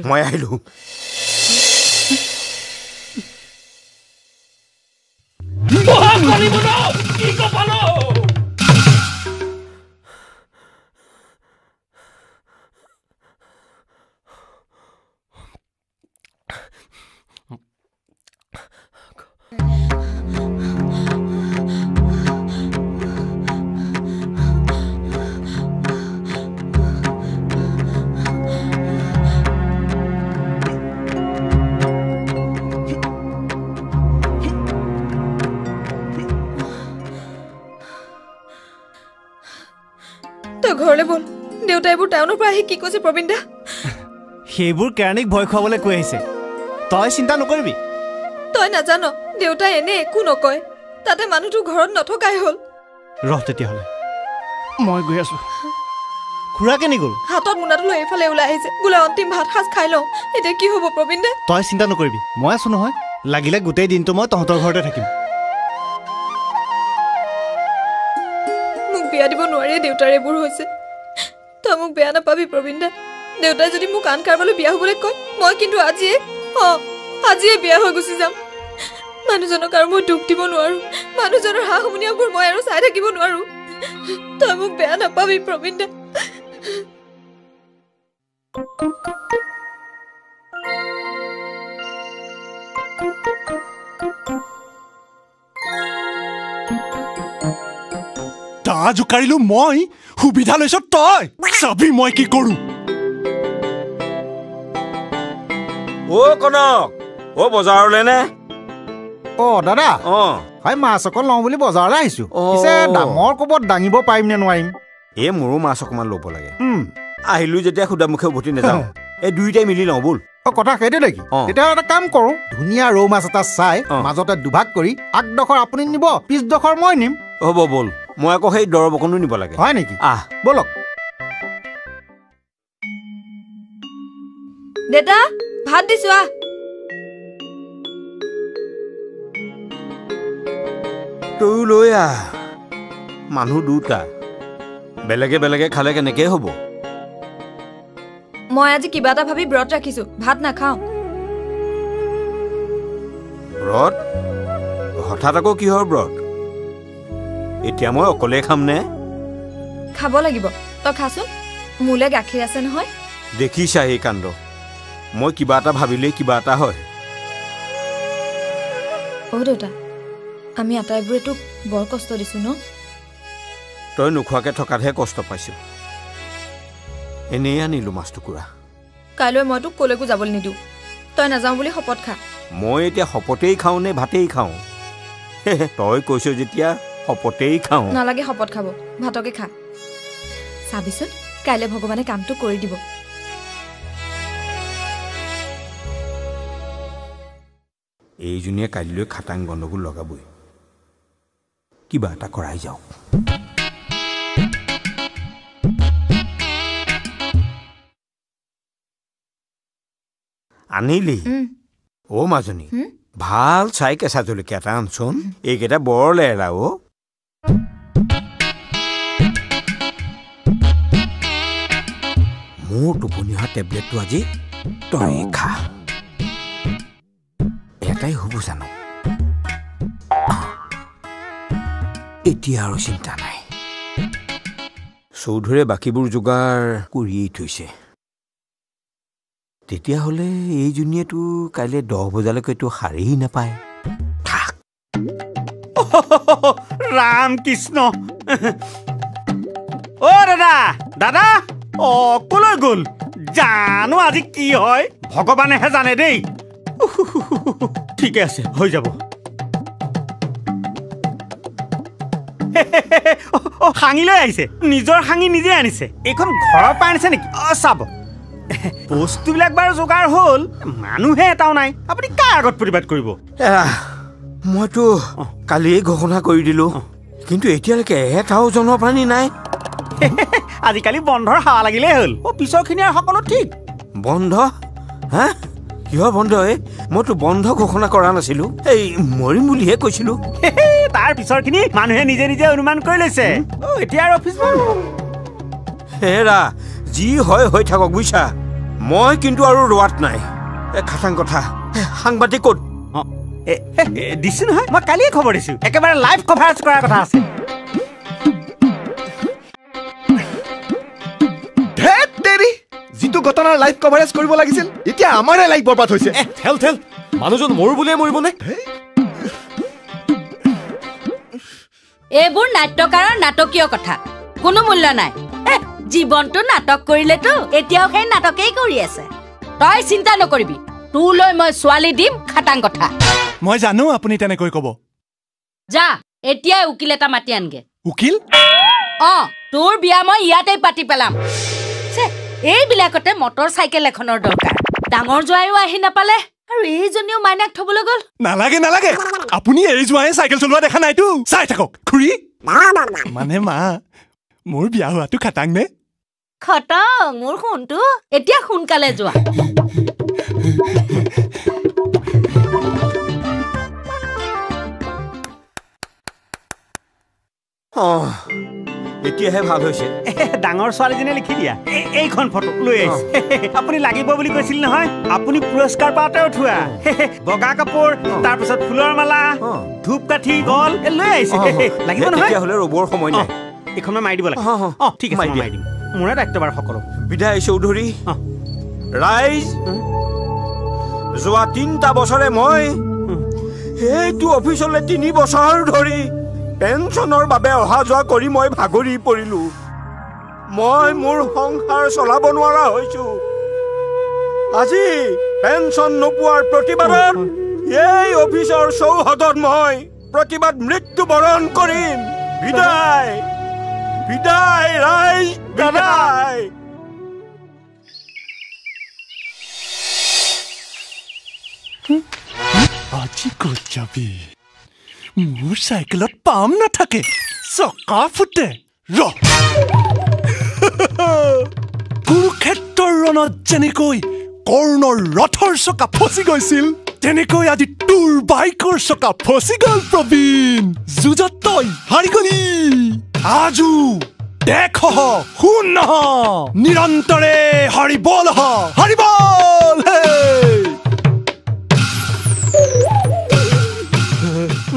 Speaker 4: মই আহিলো
Speaker 6: ঘৰলৈ বল দেউতাই এইবোৰ টাউনৰ পৰা আহি কি কৈছে প্ৰবীণ দা
Speaker 7: সেইবোৰ কেৰাণীক ভয় খুৱাবলৈ কৈ আহিছে তই চিন্তা নকৰিবি
Speaker 6: তই নাজান দেউতাই এনে একো নকয় তাতে মানুহটো ঘৰত নথকাই হ'ল
Speaker 7: ৰহ তেতিয়াহ'লে মই গৈ আছো খুৰা কেনি গ'ল
Speaker 6: হাতত মোনাটো লৈ এইফালে ওলাই আহিছে বোলে অন্তিম ভাত সাজ খাই লওঁ এতিয়া কি হ'ব প্ৰবীণ দা
Speaker 7: তই চিন্তা নকৰিবি মই আছো নহয় লাগিলে গোটেই দিনটো মই তহঁতৰ ঘৰতে থাকিম
Speaker 6: বিয়া দিব নোৱাৰি দেউতাৰ এইবোৰ হৈছে তই মোক বেয়া নাপাবি প্ৰবীণ দা দেউতাই যদি মোক আন কাৰোবালৈ বিয়া হ'বলৈ কয় মই কিন্তু আজিয়ে বিয়া হৈ গুচি যাম মানুহজনক আৰু মই দুখ দিব নোৱাৰো মানুহজনৰ হা হুমুনিয়াবোৰ মই আৰু চাই থাকিব নোৱাৰো তই মোক বেয়া নাপাবি প্ৰবীণ দা
Speaker 3: জোকাৰিলো মই সুবিধা লৈছ তই চাবি মই কি কৰো
Speaker 4: কনক বজাৰলৈ নে
Speaker 5: দাদা হয় মাছ অকণ লওঁ বুলি বজাৰলৈ আহিছো পিছে দামৰ ক'বত দাঙিব পাৰিম নে নোৱাৰিম
Speaker 4: মোৰো মাছ অকণমান ল'ব লাগে আহিলো যেতিয়া সুদা মুখে উভতি নাযাওঁ এই দুইটাই মিলি লওঁ ব'ল
Speaker 5: কথা সেইটো নেকি তেতিয়া এটা কাম কৰোঁ ধুনীয়া ৰৌ মাছ এটা চাই মাজতে দুভাগ কৰি আগডোখৰ আপুনি নিব পিছডোখৰ মই নিম
Speaker 4: হ'ব ব'ল মই আকৌ সেই দৰৱ অকণো নিব লাগে
Speaker 5: হয় নেকি ব'লক
Speaker 6: দেউতা ভাত দিছো
Speaker 4: তয়ো লৈ আহ মানুহ দুটা বেলেগে বেলেগে খালে কেনেকৈ হ'ব
Speaker 6: মই আজি কিবা এটা ভাবি ব্ৰত ৰাখিছো ভাত নাখাওঁ
Speaker 4: ব্ৰত হঠাৎ আকৌ কিহৰ ব্ৰত এতিয়া মই অকলে খাম নে
Speaker 6: খাব লাগিব তই খাচোন মোলে গাখীৰ আছে নহয়
Speaker 4: দেখিছা এই কাণ্ড মই কিবা এটা ভাবিলেই কিবা এটা হয়
Speaker 6: দেউতা আমি আটাইবোৰে তোক বৰ কষ্ট দিছো ন
Speaker 4: তই নোখোৱাকৈ থকাতহে কষ্ট পাইছো এনেই আনিলো মাছ টুকুৰা
Speaker 6: কাইলৈ মই তোক কলৈকো যাবলৈ নিদিওঁ তই নাযাওঁ বুলি শপত খা
Speaker 4: মই এতিয়া শপতেই খাওঁ নে ভাতেই খাওঁ তই কৈছ যেতিয়া শপতেই খাওঁ
Speaker 6: নালাগে শপত খাব ভাতকে খা চাবিচোন কাইলৈ ভগৱানে কামটো কৰি দিব
Speaker 4: এইজনীয়ে কাইলৈ খাটাং গণ্ডগোল লগাবই কিবা এটা কৰাই যাওক আনিলি মাজনী ভাল চাই কেঁচা জলকীয়া এটা আনচোন এইকেইটা বৰ লেৰা মোৰ টোপনি অহা টেবলেটটো আজি তই খা এটাই হ'ব জানো এতিয়া আৰু চিন্তা নাই চৌধুৰীয়ে বাকীবোৰ যোগাৰ কৰিয়েই থৈছে তেতিয়াহ'লে এইজনীয়েতো কাইলৈ 10 বজালৈকেতো সাৰেই নাপায়
Speaker 7: ৰাম কৃষ্ণ দাদা দাদা কলৈ গ'ল জানো আজি কি হয় ভগৱানেহে জানে দেই ঠিকে আছে হৈ যাব হাঙি লৈ আহিছে নিজৰ হাঙি নিজে আনিছে এইখন ঘৰৰ পৰা আনিছে নেকি চাব বস্তুবিলাক বাৰু যোগাৰ হ'ল মানুহে এটাও নাই আপুনি কাৰ আগত প্ৰতিবাদ কৰিব
Speaker 4: মইতো কালিয়েই ঘোষণা কৰি দিলো কিন্তু এতিয়ালৈকে এটাও জনপ্ৰাণী নাই
Speaker 7: আজিকালি বন্ধৰ হাৱা লাগিলেই হ'ল পিছৰখিনি আৰু সকলো ঠিক
Speaker 4: বন্ধ হা কিহৰ বন্ধ মইতো বন্ধ ঘোষণা কৰা নাছিলো এই মৰিম বুলিহে কৈছিলো
Speaker 7: তাৰ পিছৰখিনি মানুহে নিজে নিজে অনুমান কৰি লৈছে এতিয়া আৰু অফিচ
Speaker 4: হেৰা যি হয় হৈ থাকক বুইছা মই কিন্তু আৰু ৰোৱাত নাই খাটাং কথা সাংবাদিক ক'ত
Speaker 7: দিছো নহয় মই কালিয়ে খবৰ দিছো একেবাৰে লাইভ কভাৰেজ কৰাৰ কথা আছে
Speaker 3: যিটো ঘটনাৰ লাইভ কভাৰেজ কৰিব লাগিছিল এতিয়া আমাৰে লাইভ বৰবাদ হৈছে
Speaker 1: থেল মানুহজন মৰো বুলিয়ে মৰিবনে
Speaker 13: এইবোৰ নাট্যকাৰৰ নাটকীয় কথা কোনো মূল্য নাই জীৱনটো নাটক কৰিলেতো এতিয়াও সেই নাটকেই কৰি আছে তই চিন্তা নকৰিবি তোলৈ মই ছোৱালী দিম খাটাং কথা
Speaker 3: মই জানো আপুনি তেনেকৈ ক'ব
Speaker 13: যা এতিয়াই উকিল এটা মাতি আনগে
Speaker 3: উকিল
Speaker 13: তোৰ বিয়া মই ইয়াতেই পাতি পেলাম এইবিলাকতে মটৰ চাইকেল এখনৰ দৰকাৰ ডাঙৰ জোৱাইও আহি নাপালে আৰু এইজনীও মাইনাক থবলৈ গ'ল
Speaker 3: নালাগে আপুনি এই জোৱাই চাইকেল চলোৱা দেখা নাইতো চাই থাকক খুৰী মানে মা মোৰ বিয়া হোৱাটো খাটাং নে
Speaker 13: খটং মোৰ শুনটো এতিয়া সোনকালে যোৱা
Speaker 4: এতিয়াহে ভাল হৈছে
Speaker 7: ডাঙৰ ছোৱালীজনীয়ে লিখি দিয়া এইখন ফটো লৈ আহিছে আপুনি লাগিব বুলি কৈছিল নহয় আপুনি পুৰস্কাৰ পাওঁতে উঠোৱা বগা কাপোৰ তাৰপিছত ফুলৰ মালা ধূপকাঠি গল লৈ আহিছে লাগিব নহয়
Speaker 4: তেতিয়াহ'লে ৰ'বৰ সময় নাই
Speaker 7: এইখন মই মাৰি দিব লাগে ঠিক আছে মাৰি দিম মোৰে দায়িত্ব বাৰু সকলো
Speaker 4: বিদায় চৌধুৰী ৰাইজ যোৱা 3টা বছৰে মই এইটো অফিচলৈ 3 বছৰ ধৰি পেঞ্চনৰ বাবে অহা যোৱা কৰি মই ভাগৰি পৰিলো মই মোৰ সংসাৰ চলাব নোৱাৰা হৈছো আজি পেঞ্চন নোপোৱাৰ প্ৰতিবাদত এই অফিচৰ চৌহদত মই প্ৰতিবাদ মৃত্যুবৰণ কৰিম বিদায় বিদায় ৰাইজ বিদায়
Speaker 3: যাবি মোৰ চাইকেলত পাম নাথাকে চকা ফুটে কুৰুক্ষেত্ৰৰ ৰণত যেনেকৈ কৰ্ণৰ ৰথৰ চকা ফচি গৈছিল তেনেকৈ আজি তোৰ বাইকৰ চকা ফচি গ'ল প্ৰবীণ যুঁজত তই হাৰি গলি আজু দেখ শুন নহ নিৰন্তৰে হাৰিবল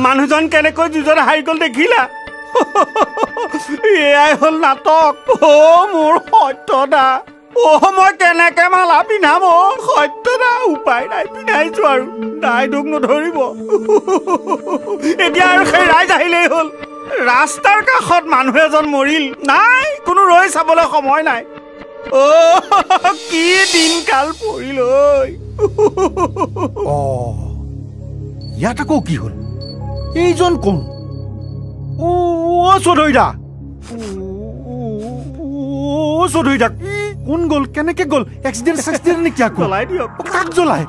Speaker 7: মানুহজন কেনেকৈ যুঁজত হাৰি গ'ল দেখিলা এয়াই হ'ল নাটক মোৰ সত্যদা মই কেনেকে মালা পিন্ধাম সত্যদা উপায় নাই পিন্ধাইছো আৰু দাই দুখ নধৰিব এতিয়া আৰু সেই ৰাইজ আহিলেই হ'ল ৰাস্তাৰ কাষত মানুহ এজন মৰিল নাই কোনো ৰৈ চাবলৈ সময় নাই কি দিনকাল পৰিল
Speaker 5: ইয়াত আকৌ কি হ'ল এইজন কোন চৌধুৰীদা চৌধুৰীদা কোন গ'ল কেনেকে গ'ল এক্সিডেণ্ট নেকি আকৌ
Speaker 7: জ্বলাই দিয়ক
Speaker 5: কাক জ্বলাই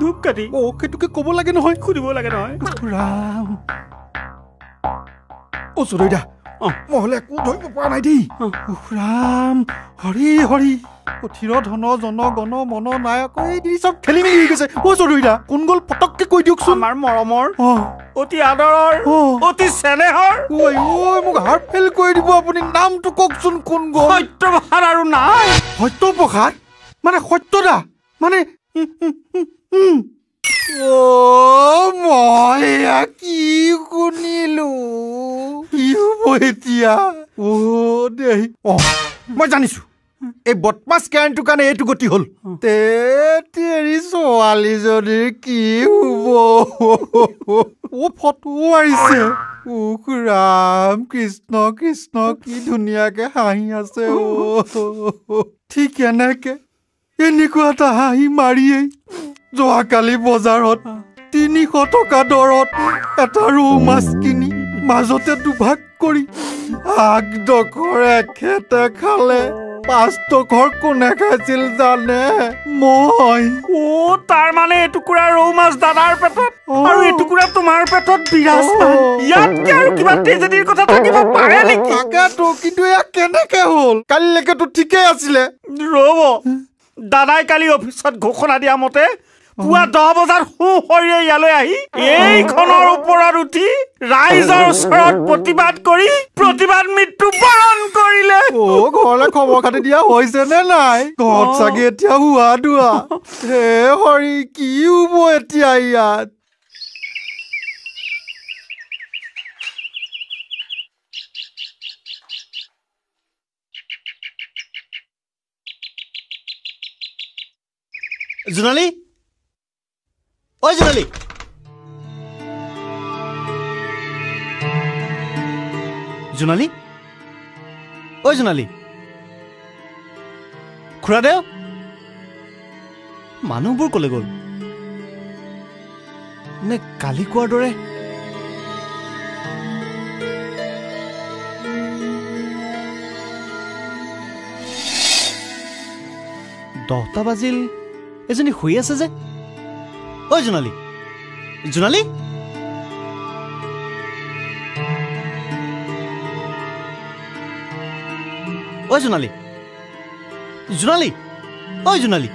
Speaker 7: ধূপ কাটি
Speaker 5: সেইটোকে ক'ব লাগে নহয়
Speaker 7: সুধিব লাগে নহয়
Speaker 5: ৰাম চৌধুৰীদা মহলে একো ধৰিব পৰা নাই দেই ৰাম হৰি হৰি অথিৰ ধন জন গণ মন নায়ক এই চব খেলি মেলি হৈ গৈছে চৌধুৰীদা কোন গ'ল পটককে কৈ দিয়কচোন
Speaker 7: আমাৰ মৰমৰ অতি আদৰৰ অতি চেনেহৰ
Speaker 5: মোক হাৰ্ট ফেইল কৰি দিব আপুনি নামটো কওকচোন কোন গ'ল
Speaker 7: সত্যপ্ৰসাদ আৰু নাই
Speaker 5: সত্যপ্ৰসাদ মানে সত্যদা মানে মই কি শুনিলো কি হ'ব এতিয়া দেই মই জানিছো এই বদমাছ কেৰাণীটোৰ কাৰণে এইটো গতি হ'ল তেৰি ছোৱালীজনীৰ কি হ'ব ফটো আহিছে ৰাম কৃষ্ণ কৃষ্ণ কি ধুনীয়াকে হাঁহি আছে ঠিক এনেকে এনেকুৱা এটা হাঁহি মাৰিয়েই যোৱাকালি বজাৰত 300 টকা দৰত এটা ৰৌ মাছ কিনি মাজতে দুভাগ কৰি আগডোখৰ এখেতে খালে 5 টকাৰ কোনে খাইছিল জানে মই
Speaker 7: তাৰ মানে এটুকুৰা ৰৌ মাছ দাদাৰ পেটত আৰু এটুকুৰা তোমাৰ পেটত বিৰাজমান ইয়াতকে আৰু কিবা ট্ৰেজেডিৰ কথা থাকিব পাৰে নেকি
Speaker 5: তাকেতো কিন্তু এয়া কেনেকে হ'ল কালিলৈকেতো ঠিকেই আছিলে
Speaker 7: ৰ'ব দাদাই কালি অফিচত ঘোষণা দিয়া মতে পুৱা 10 বজাত সুসৰিয়ে ইয়ালৈ আহি এইখনৰ ওপৰত উঠি ৰাইজৰ ওচৰত প্ৰতিবাদ কৰি প্ৰতিবাদ মৃত্যু বৰণ কৰিলে
Speaker 5: ঘৰলৈ খবৰ খাতি দিয়া হৈছে নে নাই ঘৰত চাগে এতিয়া হুৱা দুৱা হে হৰি কি হ'ব এতিয়া ইয়াত
Speaker 7: জোনালী ঐ জোনালী জোনালী ঐ জোনালী খুৰাদেউ মানুহবোৰ ক'লে গ'ল নে কালি কোৱাৰ দৰে 10টা বাজিল এজনী শুই আছে যে ঐ জোনালী জোনালী ঐ জোনালী জোনালী ঐ জোনালী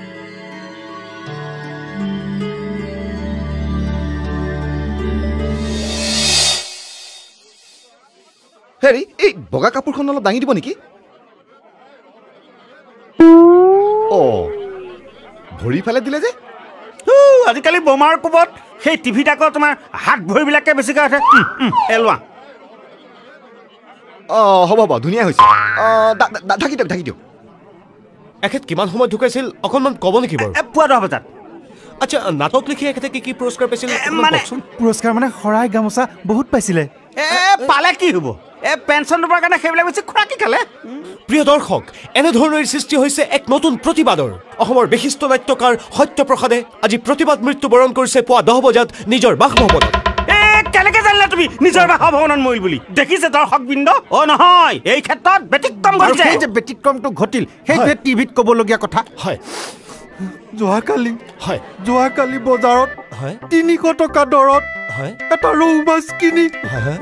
Speaker 15: হেৰি এই বগা কাপোৰখন অলপ দাঙি দিব নেকি ভৰি ফালে দিলে যে
Speaker 7: আজিকালি বোমাৰ কোবত সেই টিভিত আকৌ তোমাৰ হাত ভৰিবিলাকে বেছিকৈ উঠে এলোৱা
Speaker 15: হ'ব হ'ব ধুনীয়া হৈছে ঢাকি দিয়ক
Speaker 1: এখেত কিমান সময়ত ঢুকাইছিল অকণমান ক'ব নেকি বাৰু
Speaker 7: পুৱা 10 বজাত
Speaker 1: আচ্ছা নাটক লিখি এখেতে কি পুৰস্কাৰ পাইছিল
Speaker 5: পুৰস্কাৰ মানে শৰাই গামোচা বহুত পাইছিলে
Speaker 7: পালে কি হ'ব পেঞ্চন দিবৰ কাৰণে সেইবিলাক বেছি খুৰা কি খালে
Speaker 1: প্ৰিয় দৰ্শক এনেধৰণৰ সৃষ্টি হৈছে এক নতুন প্ৰতিবাদৰ অসমৰ বিশিষ্ট নাট্যকাৰ সত্যপ্ৰসাদে আজি প্ৰতিবাদ মৃত্যুবৰণ কৰিছে পুৱা 10 বজাত নিজৰ বাসভৱনত
Speaker 7: কেনেকে জানিলা তুমি নিজৰ বাসভৱনত মৰিল বুলি দেখিছে দৰ্শকবৃন্দ নহয় এই ক্ষেত্ৰত ব্যতিক্ৰম ঘটিছে
Speaker 5: সেই যে ব্যতিক্ৰমটো ঘটিল সেইটোৱে টিভিত ক'বলগীয়া কথা
Speaker 1: হয়
Speaker 5: যোৱাকালি বজাৰত 300 টকা দৰত এটা ৰৌ মাছ কিনি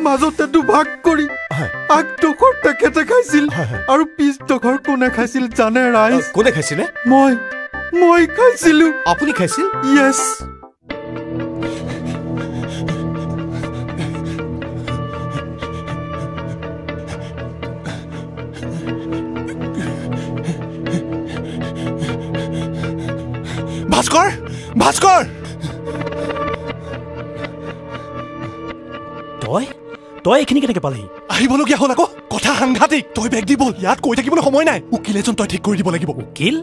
Speaker 5: মাজতে দুভাগ কৰি আগডোখৰ তেখেতে খাইছিল আৰু পিছডোখৰ কোনে খাইছিল জানে ৰাইজ?
Speaker 1: কোনে খাইছিলে?
Speaker 5: মই খাইছিলো।
Speaker 1: আপুনি খাইছিল?
Speaker 5: য়েছ।
Speaker 3: ভাস্কৰ ভাস্কৰ
Speaker 12: তই এইখিনি কেনেকে পালেহি?
Speaker 3: আহিবলগীয়া হ'ল আকৌ। কথা সাংঘাতিক। তই বেগ দি বল, ইয়াত কৈ থাকিবলৈ সময় নাই। উকিল এজন তই ঠিক কৰি দিব লাগিব।
Speaker 12: উকিল?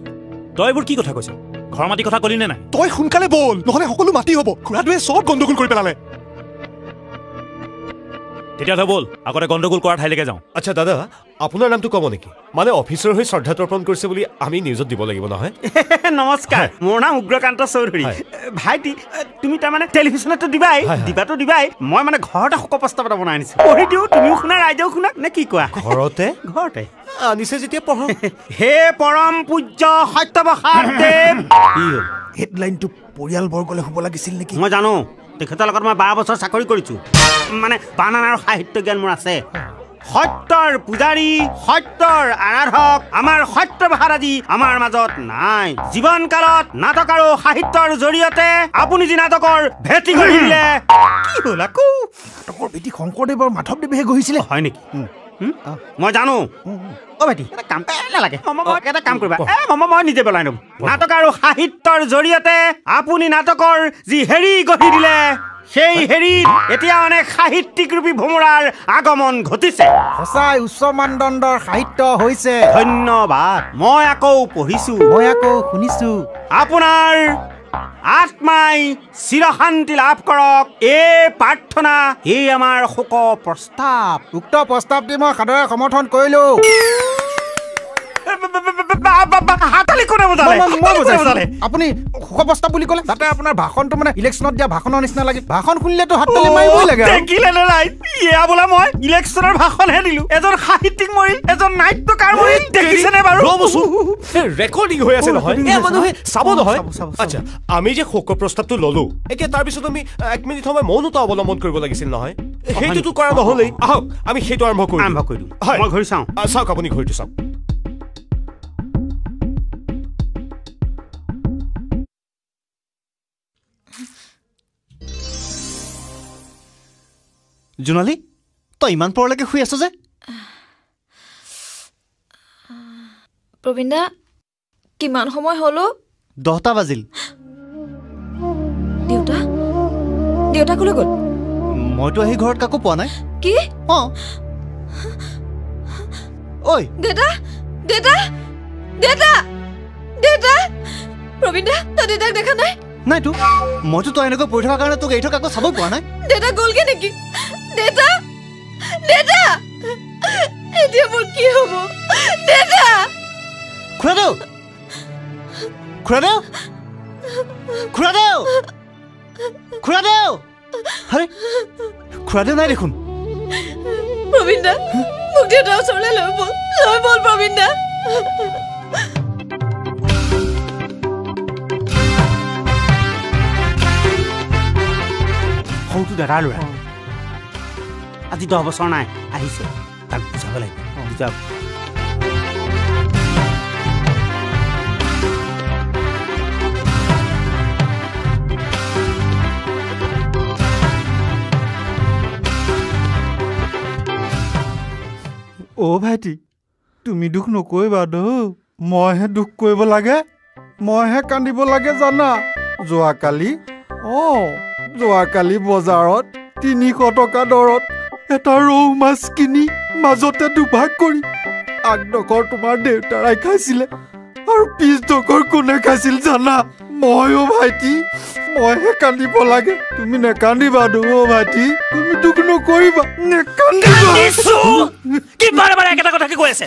Speaker 12: তই এইবোৰ কি কথা কৈছ? ঘৰ মাটি কথা কলি নে নাই?
Speaker 3: তই সোনকালে বল, নহ'লে সকলো মাটি হ'ব। খুৰাটোৱে চব গণ্ডগোল কৰি পেলালে।
Speaker 12: তেতিয়াহ'লে বল আগতে গণ্ডগোল কৰাৰ ঠাইলৈকে যাওঁ।
Speaker 1: আচ্ছা দাদা, আপোনাৰ নামটো ক'ব নেকি? মানে অফিচৰ হৈ শ্ৰদ্ধা তৰ্পণ কৰিছে বুলি আমি নিউজত দিব লাগিব নহয়?
Speaker 16: নমস্কাৰ, মোৰ নাম উগ্ৰকান্ত চৌধুৰী। ভাইটি, তুমি তাৰমানে টেলিভিশ্যনতো দিবাই, মই মানে ঘৰতে শোক প্ৰস্তাৱ এটা বনাই আনিছো। পঢ়ি দিওঁ, তুমিও শুনা, ৰাইজেও শুনা, নে কি কোৱা?
Speaker 1: ঘৰতে
Speaker 16: আনিছে যেতিয়া পঢ়ক। হে পৰম পূজ্য সত্যপ্ৰসাদ দেৱ।
Speaker 3: হেডলাইনটো পৰিয়ালবৰ্গলৈ হ'ব লাগিছিল নেকি?
Speaker 16: মই জানো, তেখেতৰ লগত মই 12 বছৰ চাকৰি কৰিছো। মানে বানান আৰু সাহিত্য জ্ঞান মোৰ আছে। সত্যৰ পূজাৰী, সত্যৰ আৰাধক আমাৰ সত্যপ্ৰসাদ আজি আমাৰ মাজত নাই। জীৱন কালত নাটক আৰু সাহিত্যৰ জৰিয়তে আপুনি যি নাটকৰ ভেটি কৰি দিলে।
Speaker 3: কি হ'ল আকৌ? নাটকৰ ভেটি শংকৰদেৱ আৰু মাধৱদেৱেহে গঢ়িছিলে।
Speaker 16: হয় নেকি? মই জানো। ভাইটি এটা কাম নালাগে, এটা কাম কৰিবা, মই নিজে পেলাই নব। নাটক আৰু সাহিত্যৰ জৰিয়তে আপুনি নাটকৰ যি হেৰি গঢ়ি দিলে, সেই হেৰিত এতিয়া অনেক সাহিত্যিক ৰূপী ভোমোৰাৰ আগমন ঘটিছে।
Speaker 5: সঁচাই উচ্চ মানদণ্ডৰ সাহিত্য হৈছে।
Speaker 16: ধন্যবাদ। মই আকৌ পঢ়িছো,
Speaker 5: মই আকৌ শুনিছো।
Speaker 16: আপোনাৰ আত্মাই চিৰশান্তি লাভ কৰক, এই প্ৰাৰ্থনা, এই আমাৰ শোক প্ৰস্তাৱ।
Speaker 5: উক্ত প্ৰস্তাৱটি মই সাদৰে সমৰ্থন কৰিলো। আপুনি শোক প্ৰস্তাৱ বুলি ক'লে যাতে আপোনাৰ ভাষণটো মানে ইলেকশ্যনত দিয়া ভাষণৰ নিচিনা লাগে। ভাষণ শুনিলেতো হাততালি মাৰিবই লাগে।
Speaker 16: বোলে মই ইলেকশ্যনৰ ভাষণহে দিলো, এজন সাহিত্যিক মৰিল, এজন নাট্যকাৰ মৰিল। দেখিছেনে বাৰু?
Speaker 1: ৰেকৰ্ডিং হৈ আছে নহয়, মানুহে চাব নহয়। আচ্ছা, আমি যে শোক প্ৰস্তাৱটো ললো, এতিয়া তাৰপিছত আমি 1 মিনিট সময় মৌনতা অৱলম্বন কৰিব লাগিছিল নহয়। সেইটোতো কৰা নহলেই। আহক আমি সেইটো আৰম্ভ কৰি
Speaker 16: দিওঁ। মই ঘড়ী চাওঁ।
Speaker 1: চাওক, আপুনি ঘড়ীটো চাওক।
Speaker 7: জোনালী, তই ইমান পৰলৈকে শুই আছ যে?
Speaker 6: প্ৰবীণ দা, কিমান সময় হলো?
Speaker 7: 10টা বাজিল।
Speaker 6: দেউতা কলৈ গ'ল?
Speaker 7: মইতো আহি ঘৰত কাকো পোৱা নাই।
Speaker 6: কি?
Speaker 7: ঐ
Speaker 6: দেউতা, প্ৰবীণ দা, তই দেউতাক দেখা নাই?
Speaker 7: নাইতো, মইতো তই এনেকৈ পঢ়ি থকাৰ কাৰণে তোক এৰি থকা আকৌ চাব পোৱা নাই।
Speaker 6: দেউতা গ'লগে নেকি? দেউতা, এতিয়া মোৰ কি হ'ব? দেউতা!
Speaker 7: খুৰাদেউ! আৰে খুৰাদেউ নাই দেখোন।
Speaker 6: প্ৰবীণ দা, মোক দেউতাৰ ওচৰলৈ লৈ বল প্ৰবীণ দা।
Speaker 16: সৌটো দাদাৰ ল'ৰা, আজি 10 বছৰ নাই, আহিছে, তাক বুজাব লাগিব। বুজাব।
Speaker 5: অ' ভাইটি, তুমি দুখ নকৰিবা দ। মইহে দুখ কৰিব লাগে, মইহে কান্দিব লাগে জানা। যোৱাকালি বজাৰত 300 টকা দৰত এটা ৰৌ মাছ কিনি মাজতে দুভাগ কৰি আগডোখৰ তোমাৰ দেউতাৰাই খাইছিলে আৰু পিছডোখৰ কোনে খাইছিল জানা? মইও ভাইটি, মইহে কান্দিব লাগে। তুমি নেকান্দিবা দ ভাইটি, তুমি দুখ নকৰিবা, নেকান্দিবা।
Speaker 12: কি বাৰে বাৰে একেটা কথা কি কৈ আছে?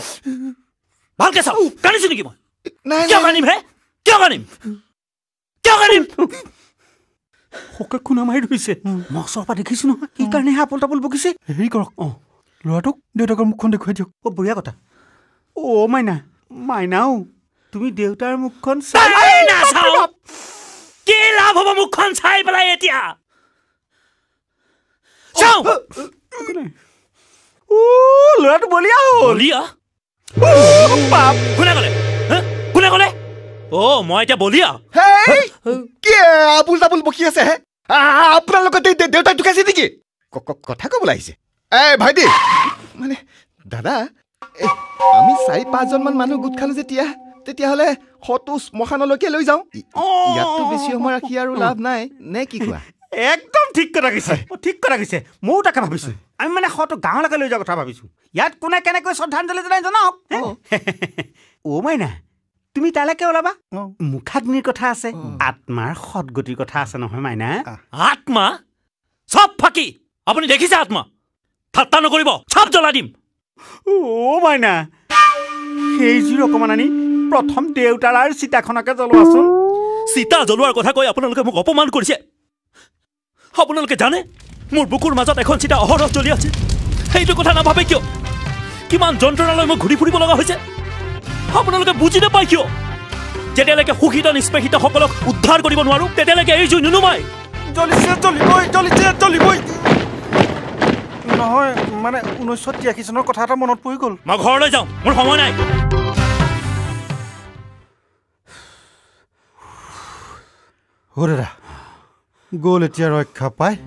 Speaker 12: ভালকে চাও, কান্দিছো নেকি মই? কিয় কান্দিম হে? কিয় কান্দিম?
Speaker 16: শোকে খুনা মাৰি ধৰিছে। মই ওচৰৰ পৰা দেখিছো নহয়, কি কাৰণে আপল তাপল বকিছে।
Speaker 5: হেৰি কৰক, ল'ৰাটোক দেউতাকৰ মুখখন দেখুৱাই দিয়ক।
Speaker 16: বঢ়িয়া কথা। মাইনাও, তুমি দেউতাৰ মুখখন
Speaker 12: কি লাভ হ'ব মুখখন চাই পেলাই? এতিয়া চাও
Speaker 16: ল'ৰাটো বলিয়া হ'ল
Speaker 12: বলিয়া কোনে ক'লে কোনে ক'লে মই এতিয়া বলিয়া
Speaker 15: কি আবুল তাবুল বকি আছে আপোনালোকৰ দেউতাই ঢুকাইছে নেকি কথা ক'বলৈ আহিছে ভাইটি মানে দাদা আমি 4-5জনমান মানুহ গোট খালো তেতিয়াহ'লে হয়তো শ্মশানলৈকে লৈ যাওঁ ইয়াততো বেছি সময় ৰাখি আৰু লাভ নাই নে কি কোৱা
Speaker 16: একদম ঠিক কথা কৈছে ঠিক কথা কৈছে ময়ো তাকে ভাবিছোঁ আমি মানে হয়তো গাঁৱলৈকে লৈ যোৱাৰ কথা ভাবিছোঁ ইয়াত কোনে কেনেকৈ শ্ৰদ্ধাঞ্জলি জনাই জনাওক মাইনা তুমি তালৈকে ওলাবা মুখাগ্নিৰ কথা আছে আত্মাৰ সদগতিৰ কথা আছে নহয় মাইনা
Speaker 12: আত্মা চব ফাঁকি আপুনি দেখিছে আত্মা ঠাট্টা নকৰিব চব জ্বলাই দিম
Speaker 16: মাইনা সেই জুই অকণমান আনি প্ৰথম দেউতাৰ আৰু চিতাখনকে জ্বলোৱাচোন
Speaker 12: চিতা জ্বলোৱাৰ কথা কৈ আপোনালোকে মোক অপমান কৰিছে আপোনালোকে জানে মোৰ বুকুৰ মাজত এখন চিতা অহৰহ জ্বলি আছে সেইটো কথা নাভাবে কিয় কিমান যন্ত্ৰণালৈ মই ঘূৰি ফুৰিব লগা হৈছে আপোনালোকে বুজি নাপায় কিয় যেতিয়ালৈকে শোষিত নিষ্পেষিতসকলক উদ্ধাৰ কৰিব নোৱাৰো তেতিয়ালৈকে এই জুই নুনুমাই
Speaker 9: জ্বলিবই নহয় মানে 1983 চনৰ কথা এটা মনত পৰি গ'ল
Speaker 12: মই ঘৰলৈ যাওঁ মোৰ সময় নাই
Speaker 5: দাদা গ'ল এতিয়া ৰক্ষা পায়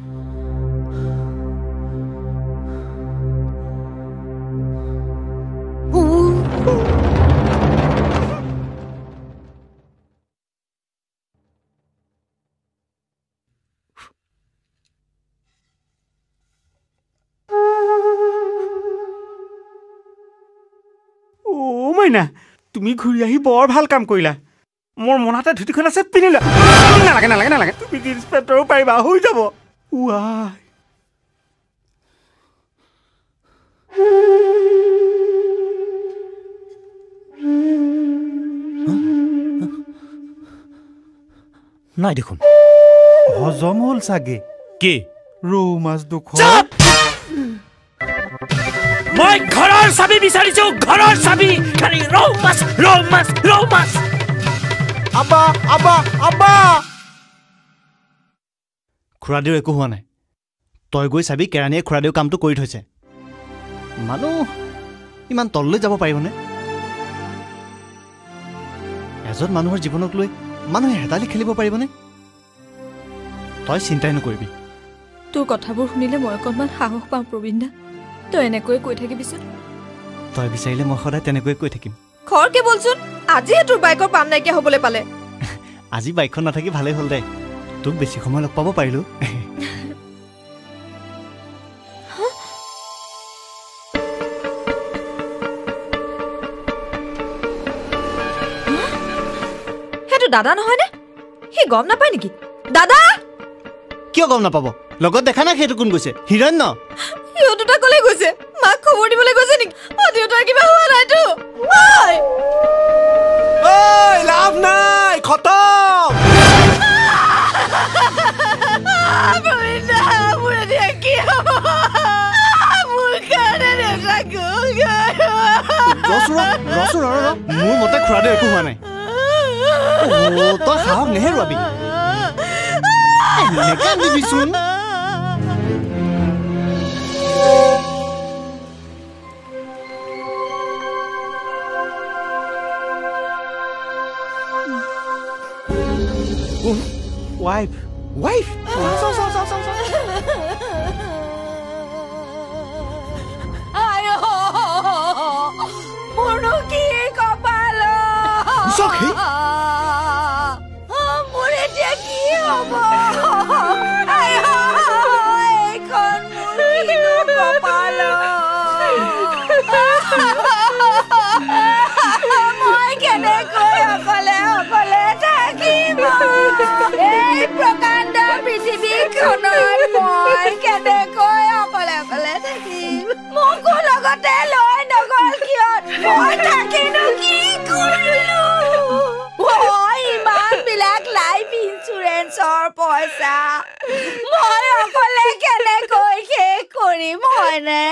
Speaker 16: মাইনা তুমি ঘূৰি আহি বৰ ভাল কাম কৰিলা মোৰ মনতে ধুতিখন আছে পিন্ধিলা নালাগে তুমি জিন্স পেণ্টৰো পাৰিবা হৈ যাব
Speaker 12: নাই দেখোন
Speaker 5: হজম হ'ল চাগে
Speaker 12: কি
Speaker 5: ৰৌ মাছ দুখ
Speaker 12: মই ঘৰৰ চাবি বিচাৰিছো ঘৰৰ চাবি খালি ৰৌ মাছ
Speaker 5: আবা খুৰাদেউৰ একো হোৱা নাই তই গৈ চাবি কেৰাণীয়ে খুৰাদেউ কামটো কৰি থৈছে মানুহ ইমান তললৈ যাব পাৰিবনে এজন মানুহৰ জীৱনক লৈ মানুহে হেতালি খেলিব পাৰিবনে তই চিন্তাই নকৰিবি
Speaker 6: তোৰ কথাবোৰ শুনিলে মই অকণমান সাহস পাওঁ প্ৰবীণ দা তই এনেকৈ কৈ থাকিবিচোন
Speaker 5: তই বিচাৰিলে মই সদায় তেনেকৈ কৈ থাকিম
Speaker 6: খৰকে বলচোন আজিহে তোৰ বাইকৰ পাম নাইকিয়া হ'বলৈ পালে
Speaker 5: আজি বাইকখন নাথাকি ভালেই হ'ল দে তোক বেছি সময় লগ পাব পাৰিলো
Speaker 6: সেইটো দাদা নহয়নে সি গম নাপায় নেকি দাদা
Speaker 5: কিয় গম নাপাব লগত দেখা নাই সেইটো কোন গৈছে হিৰণ্য
Speaker 6: সিও দুটা কলে গৈছে মাক খবৰ দিবলৈ গৈছে নেকি দেউতাৰ কিবা হোৱা নাইতো
Speaker 9: লাভ নাই খতম
Speaker 5: মোৰ মতে খুৰাদেউ একো হোৱা নাই তই সাহস নেহেৰুৱাবি দিবিচোন
Speaker 16: wife
Speaker 13: ayo mono ki kapalo
Speaker 15: Sokhi
Speaker 13: mure je ki hobo ayo ekon murki no kapalo moi kene koi akole থাকিবা এই প্ৰকাণ্ড পৃথিৱীখনত মই কেনেকৈ অকলে অকলে থাকিম মোকো লগতে লৈ নগল কিয় মই থাকিনো কি কৰিলো ইমান বিলাক লাইফ ইঞ্চুৰেঞ্চৰ পইচা মই অকলে কেনেকৈ শেষ কৰিম হয়নে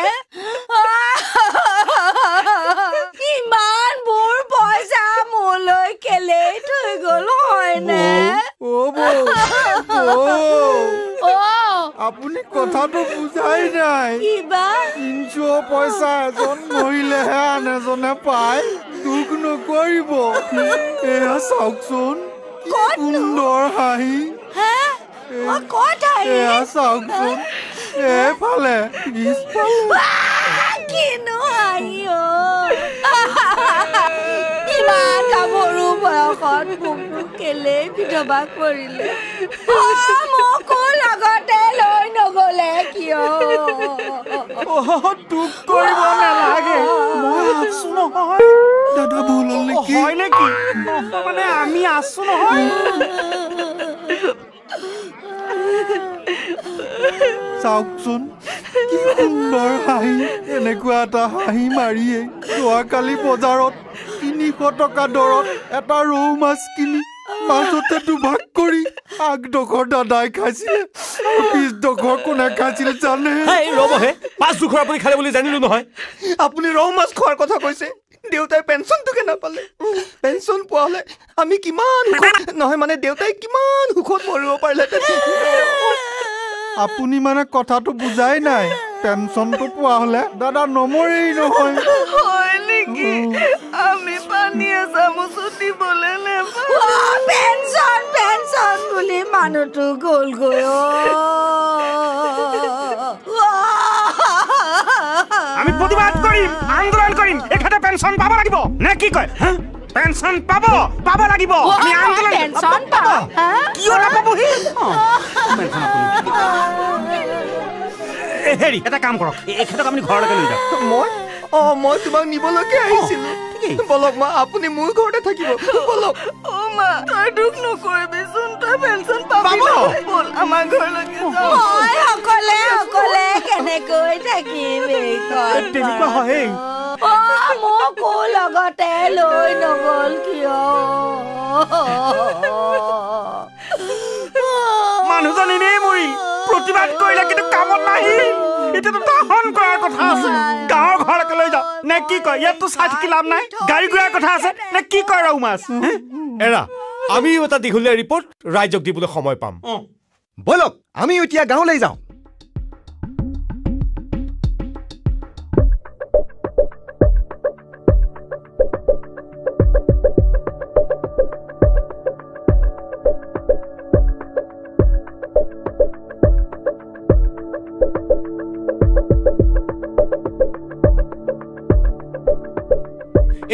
Speaker 13: ইমানবোৰ পইচা মোলৈ কেলে থৈ গ'ল হয়নে
Speaker 5: আপুনি কথাটো বুজাই নাপায় দুখ নকৰিব এয়া চাওকচোন সুন্দৰ হাঁহি এয়া চাওকচোন এফালে
Speaker 13: কিনো হাঁহি ইমান কামৰো বয়সত মোক কেলে বিধৱা কৰিলে মোকো লগতে লৈ নগলে কিয়
Speaker 7: দুখ কৰিব নালাগে মই আছো নহয়
Speaker 3: দাদা ভুল হ'ল নেকি
Speaker 7: হয় নেকি মানে আমি আছো নহয়
Speaker 5: চাওকচোন কি সুন্দৰ হাঁহি এনেকুৱা এটা হাঁহি মাৰিয়ে যোৱাকালি বজাৰত 300 টকা দৰত এটা ৰৌ মাছ কিনি মাজতে দুভাগ কৰি আগডোখৰ দাদাই খাইছিলে পিছডোখৰ কোনে খাইছিলে জানে
Speaker 8: ৰবহে 5 দুখৰ আপুনি খালে বুলি জানিলো নহয়
Speaker 17: আপুনি ৰৌ মাছ খোৱাৰ কথা কৈছে দেউতাই পেঞ্চনটোকে নাপালে পেঞ্চন পোৱা হলে আমি কিমান নহয় মানে দেউতাই কিমান সুখত মৰিব পাৰিলে
Speaker 5: আপুনি মানে কথাটো বুজাই নাই পেঞ্চনটো পোৱা হলে দাদা নমৰেই নহয়
Speaker 14: হয় নেকি আমি পানী এচামুচো দিবলৈ নেপাওঁ
Speaker 13: পেঞ্চন পেঞ্চন বুলি মানুহটো গ'লগৈ
Speaker 16: আমি প্ৰতিবাদ কৰিম আন্দোলন কৰিম এখেতে পেঞ্চন পাব লাগিব নে কি কয় পেঞ্চন পাব লাগিব আমি আন্দোলন
Speaker 13: পেঞ্চন পাব
Speaker 16: কিয় নাপাবহি হেৰি এটা কাম কৰক এখেতক আপুনি ঘৰলৈকে লৈ যাওক
Speaker 17: মই তোমাক নিবলৈকে আহিছিলো বলক মা আপুনি মোৰ ঘৰতে থাকিব বলক
Speaker 14: মা তই দুখ নকৰিবিচোন তই পেঞ্চন পাবি বল আমাৰ ঘৰলৈকে যাওঁ
Speaker 13: মই অকলে কেনেকৈ থাকিম
Speaker 7: তেনেকুৱা হয়
Speaker 13: মোকো লগতে লৈ নগল কিয়
Speaker 16: মানুহজন এনেই মৰিল প্ৰতিবাদ কৰিলে কিন্তু কামত নাহিল এতিয়াতো দাহন কৰাৰ কথা আছে গাঁৱৰ ঘৰলৈকে লৈ যাওঁ নে কি কয় ইয়াততো চাই থাকি লাভ নাই গাড়ী ঘূৰাৰ কথা আছে নে কি কয় ৰৌ মাছ
Speaker 8: এৰা আমিও এটা দীঘলীয়া ৰিপৰ্ট ৰাইজক দিবলৈ সময় পাম
Speaker 17: বলক আমি এতিয়া গাঁৱলৈ যাওঁ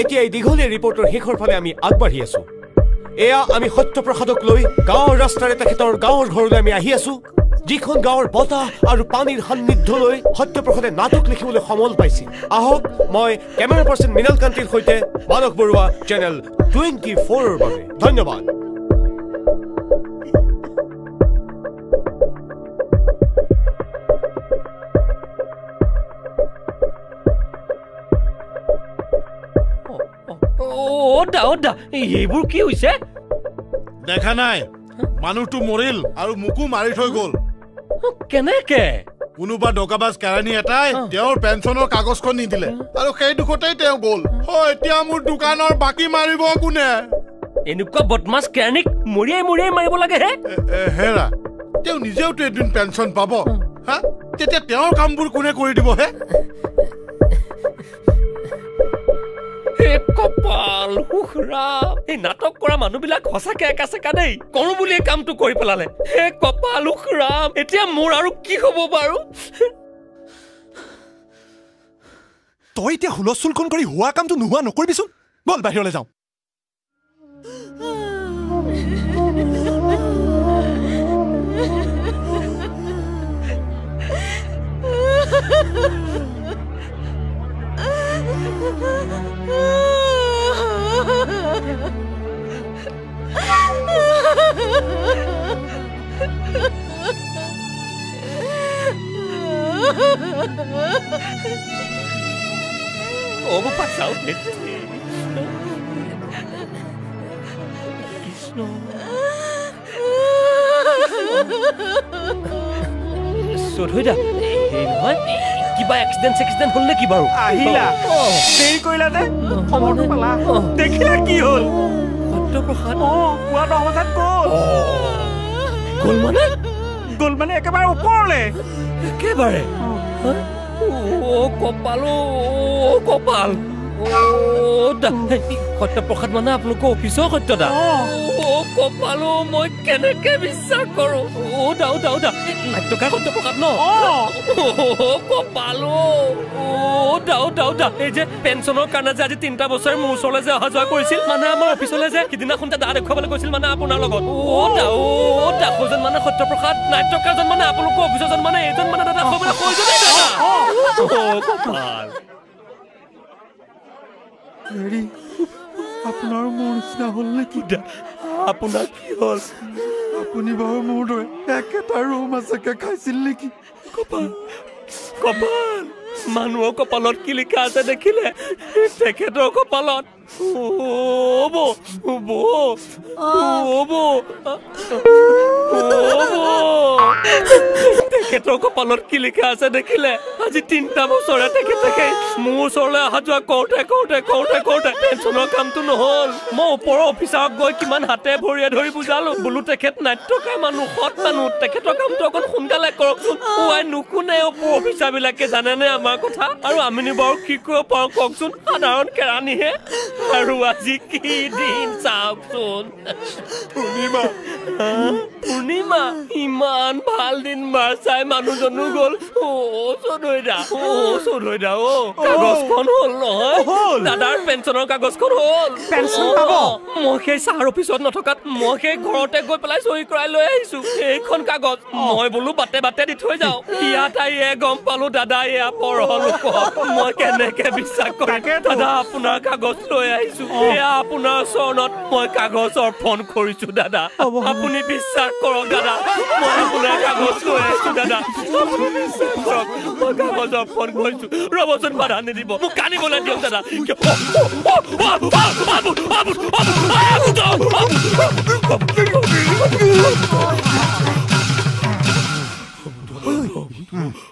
Speaker 8: এতিয়া এই দীঘলীয়া ৰিপৰ্টৰ শেষৰ ফালে আমি আগবাঢ়ি আছো এয়া আমি সত্যপ্ৰসাদক লৈ গাঁৱৰ ৰাস্তাৰে তেখেতৰ গাঁৱৰ ঘৰলৈ আমি আহি আছো যিখন গাঁৱৰ বতাহ আৰু পানীৰ সান্নিধ্য লৈ সত্যপ্ৰসাদে নাটক লিখিবলৈ সমল পাইছিল আহক মই কেমেৰা পাৰ্চন মৃণাল কান্তিৰ সৈতে মানস বৰুৱা চেনেল 24ৰ বাবে ধন্যবাদ
Speaker 10: এইবোৰ কি হৈছে দেখা নাই মানুহটো মৰিল আৰু মুকু মাৰি থৈ গ'ল
Speaker 8: কেনেকে
Speaker 10: কোনোবা ডকাবাজ কেৰাণী এটাই তেওঁৰ পেঞ্চনৰ কাগজখন নিদিলে আৰু সেই দুখতেই তেওঁ গ'ল এতিয়া মোৰ দোকানৰ বাকী মাৰিব কোনে
Speaker 8: এনেকুৱা বদমাছ কেৰাণীক মৰিয়াই মাৰিব লাগে
Speaker 10: হেৰা তেওঁ নিজেওতো এদিন পেঞ্চন পাব হা তেতিয়া তেওঁৰ কামবোৰ কোনে কৰি দিব হে
Speaker 8: কপাল উখৰাম এই নাটক কৰা মানুহবিলাক সঁচাকে একা দেই কৰো বুলি এই কামটো কৰি পেলালে হে কপাল উখৰাম এতিয়া মোৰ আৰু কি হ'ব বাৰু
Speaker 3: তই এতিয়া হুলস্থুলখন কৰি হোৱা কামটো নোহোৱা নকৰিবিচোন বল বাহিৰলৈ যাওঁ
Speaker 8: Ovo passau Krishna Sodhoida ei নহয় কিবা এক্সিডেন্ট হল নে কি বাৰু
Speaker 16: আহিলা দেৰি কৰিলা দে খবৰটো পালা দেখিলা কি হল
Speaker 8: সত্যপ্ৰসাদ
Speaker 16: পুৱা 10 বজাত গ'ল মানে একেবাৰে ওপৰলে
Speaker 8: একেবাৰে কপাল সত্যপ্ৰসাদ মানে আপোনালোকৰ অফিচৰ সত্যদা কপালো মই কেনেকে বিশ্বাস কৰো দাও নাট্যকাৰ সত্যপ্ৰসাদ ন কপালো দাও এই যে পেঞ্চনৰ কাৰণে যে আজি 3টা বছৰ মোৰ ওচৰলৈ যে অহা যোৱা কৰিছিল মানে আমাৰ অফিচলৈ যে সিদিনাখন দা দেখুৱাবলৈ গৈছিল মানে আপোনাৰ লগত দাসোজন মানে সত্যপ্ৰসাদ নাট্যকাৰজন মানে আপোনালোকৰ অফিচৰজন মানে এইজন মানে দাদা কবলৈ কৈছে কপাল
Speaker 3: হেৰি আপোনাৰ মোৰ নিচিনা হ'ল নেকি
Speaker 8: আপোনাৰ কি হ'ল
Speaker 3: আপুনি বাৰু মোৰ দৰে একেটা ৰুম আছেকে খাইছিল নেকি
Speaker 8: কপাল মানুহৰ কপালত কি লিখা আছে দেখিলে তেখেতৰ কপালত তেখেতৰ কপালত কি লিখা আছে দেখিলে আজি 3টা বছৰে তেখেতে মোৰ ওচৰলৈ অহা যোৱা কৰোঁতে পেঞ্চনৰ কামটো নহ'ল মই ওপৰৰ অফিচাৰক গৈ কিমান হাতে ভৰিয়ে ধৰি বুজালো বোলো তেখেত নাট্যকাৰ মানুহ সৎ মানুহ তেখেতৰ কামটো অকণ সোনকালে কৰকচোন নুশুনে ওপৰ অফিচাৰবিলাকে জানেনে আমাৰ কথা আৰু আমিনো বাৰু কি কৰিব পাৰোঁ কওকচোন সাধাৰণ কেৰাণীহে আৰু আজি কি দিন চাওকচোন পূৰ্ণিমা ইমান ভাল দিন মাৰ চাই মানুহজনো গ'ল চৌধুৰীদা কাগজখন হ'ল নহয় দাদাৰ পেঞ্চনৰ কাগজখন হ'ল পেঞ্চন পাব মই সেই চাৰ অফিচত নথকাত মই সেই ঘৰতে গৈ পেলাই চহী কৰাই লৈ আহিছো এইখন কাগজ মই বোলো বাটে দি থৈ যাওঁ ইয়াত আহিয়ে গম পালো দাদা এয়া পৰহ লোক মই কেনেকে বিশ্বাস কৰিম দাদা আপোনাৰ কাগজ লৈ আহিছো এয়া আপোনাৰ চৰণত মই কাগজ অৰ্পণ কৰিছো দাদা আপুনি বিশ্বাস কৰক দাদা মই আপোনাৰ কাগজ লৈ আহিছো দাদা আপুনি বিশ্বাস কৰক মই কাগজ অৰ্পণ কৰিছো ৰবচোন বাধা নিদিব মোক কানিবলৈ দিয়ক দাদা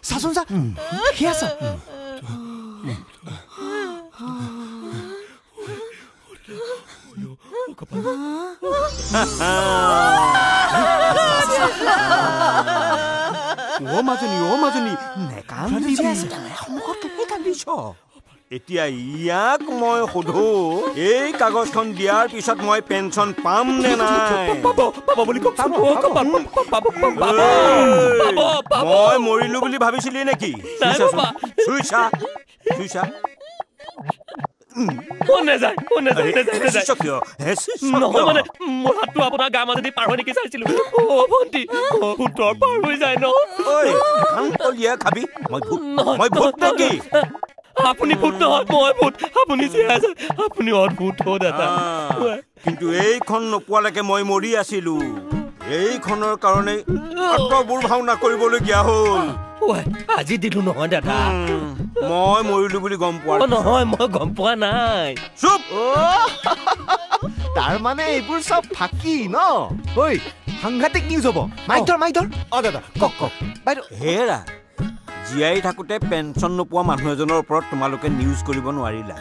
Speaker 7: চাচোন চা সেয়া চা
Speaker 16: মাজনী এতিয়া ইয়াক মই সোধো এই কাগজখন দিয়াৰ পিছত মই পেঞ্চন পাম নে নাই মই মৰিলো বুলি ভাবিছিলি নেকি চুইছা
Speaker 8: নহয় মানে মোৰ হাতটো আপোনাৰ গা মাজেদি পাৰ হৈ নেকি চাইছিলো ভণ্টি ভূতৰ পাৰ হৈ যায় ন
Speaker 16: খাবি মই ভূত নেকি
Speaker 8: আপুনি ভূত নহয় মই ভূত আপুনি আপুনি অদ্ভুত দাদা
Speaker 16: কিন্তু এইখন নোপোৱালৈকে মই মৰি আছিলো এইখনৰ কাৰণে অতবোৰ ভাওনা কৰিবলগীয়া হ'ল
Speaker 8: আজি দিলো নহয় দাদা
Speaker 16: মই মৰিলো বুলি গম পোৱা
Speaker 8: নহয় মই গম পোৱা নাই
Speaker 16: চুপ
Speaker 7: তাৰ মানে এইবোৰ চব ফাঁকি ন ঐ সাংঘাতিক নিউজ হ'ব মাইধৰ দাদা কওক বাইদেউ
Speaker 16: হেৰা জীয়াই থাকোঁতে পেঞ্চন নোপোৱা মানুহ এজনৰ ওপৰত তোমালোকে নিউজ কৰিব নোৱাৰিলা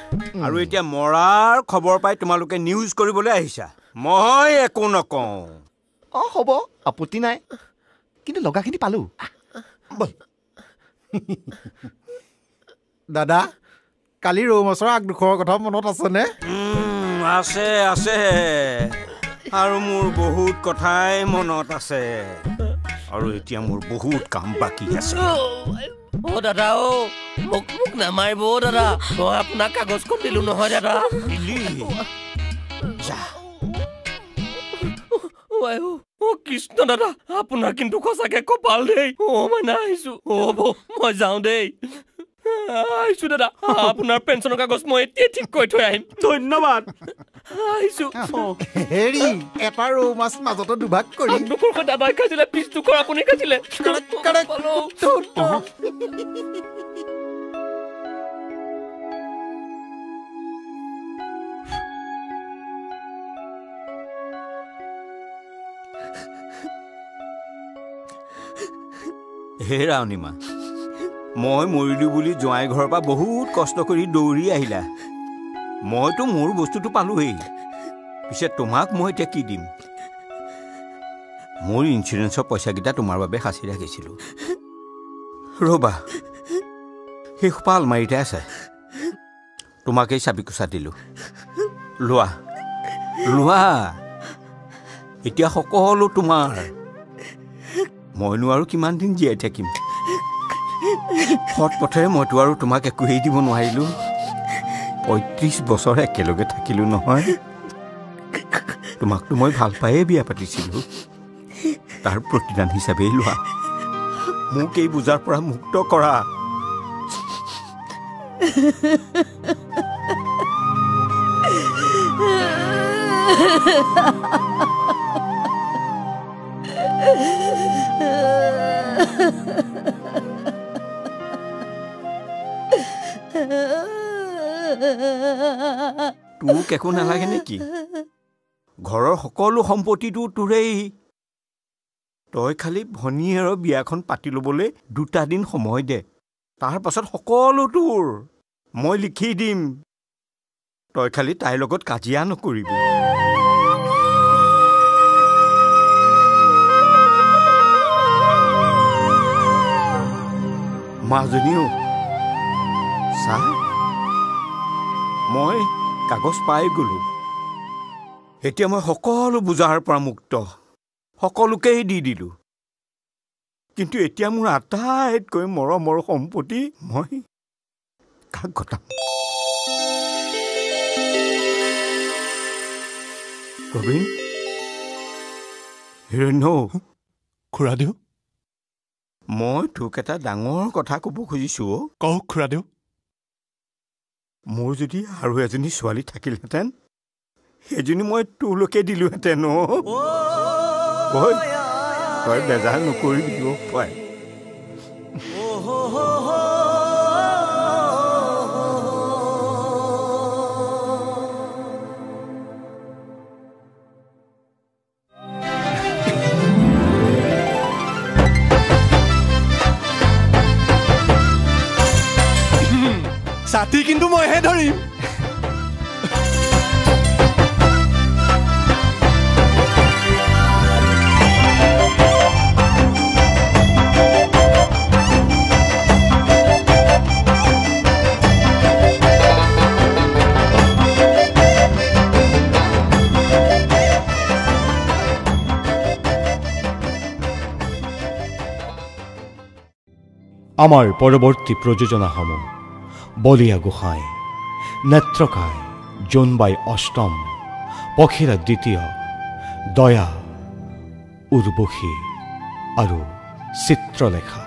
Speaker 16: আৰু এতিয়া মৰাৰ খবৰ পাই তোমালোকে নিউজ কৰিবলৈ আহিছা মই একো নকওঁ
Speaker 7: হ'ব আপত্তি নাই কিন্তু লগাখিনি পালো
Speaker 5: দাদা কালি ৰৌ মাছৰ আগদুখৰৰ কথা মনত আছেনে
Speaker 16: আছে আৰু মোৰ বহুত কথাই মনত আছে আৰু এতিয়া মোৰ বহুত কাম বাকী আছে
Speaker 8: দাদা মোক নামাৰিব দাদা মই আপোনাক কাগজখন দিলো নহয় দাদা কৃষ্ণ দাদা আপোনাৰ কিন্তু সঁচাকে কপাল দেই মানে আহিছো মই যাওঁ দেই আহিছো দাদা আপোনাৰ পেঞ্চনৰ কাগজ মই এতিয়া ঠিক কৰি থৈ আহিম
Speaker 16: ধন্যবাদ
Speaker 8: আহিছো
Speaker 5: হেৰি এটা ৰৌ মাছ মাজতে দুভাগ কৰি
Speaker 8: দাদাই খাইছিলে পিছটোকৰ আপুনি খাইছিলে
Speaker 16: হেৰা অনিমা মই মৰিলো বুলি জোঁৱাই ঘৰৰ পৰা বহুত কষ্ট কৰি দৌৰি আহিলা মইতো মোৰ বস্তুটো পালোৱেই পিছে তোমাক মই এতিয়া কি দিম মোৰ ইঞ্চুৰেঞ্চৰ পইচাকেইটা তোমাৰ বাবে সাঁচি ৰাখিছিলোঁ ৰ'বা সেই সোপা আলমাৰিতে আছে
Speaker 4: তোমাকেই চাবিকোচা দিলোঁ লোৱা লোৱা এতিয়া সকলো তোমাৰ মইনো আৰু কিমান দিন জীয়াই থাকিম সৎ পথেৰে মইতো আৰু তোমাক একোৱেই দিব নোৱাৰিলোঁ ৩৫ বছৰ একেলগে থাকিলোঁ নহয় তোমাকতো মই ভাল পায়ে বিয়া পাতিছিলোঁ তাৰ প্ৰতিদান হিচাপেই লোৱা মোক এই বুজাৰ পৰা মুক্ত কৰা তোক একো নালাগে নেকি ঘৰৰ সকলো সম্পত্তিটো তোৰেই তই খালি ভনীয়েৰৰ বিয়াখন পাতি ল'বলৈ 2টা দিন সময় দে তাৰ পাছত সকলো তোৰ মই লিখি দিম তই খালি তাইৰ লগত কাজিয়া নকৰিবি মাজনীও চাহ মই কাগজ পাই গ'লোঁ এতিয়া মই সকলো বুজাৰ পৰা মুক্ত সকলোকেই দি দিলোঁ কিন্তু এতিয়া মোৰ আটাইতকৈ মৰমৰ সম্পত্তি মই কাক ঘটাম প্ৰবীণ হিৰণ্য
Speaker 3: খুৰাদেউ
Speaker 4: মই তোক এটা ডাঙৰ কথা ক'ব খুজিছোঁ
Speaker 3: কওক খুৰাদেউ
Speaker 4: মোৰ যদি আৰু এজনী ছোৱালী থাকিলহেঁতেন সেইজনী মই তোলৈকে দিলোহেঁতেন তই বেজাৰ নকৰিবি পাই
Speaker 3: ছাতি কিন্তু মইহে ধৰিম
Speaker 1: আমাৰ পৰৱৰ্তী প্ৰযোজনাসমূহ বলিয়া গোহাঁই নেত্ৰকাই জোনবাই অষ্টম পখিলা দ্বিতীয় দয়া উৰ্বশী আৰু চিত্ৰলেখা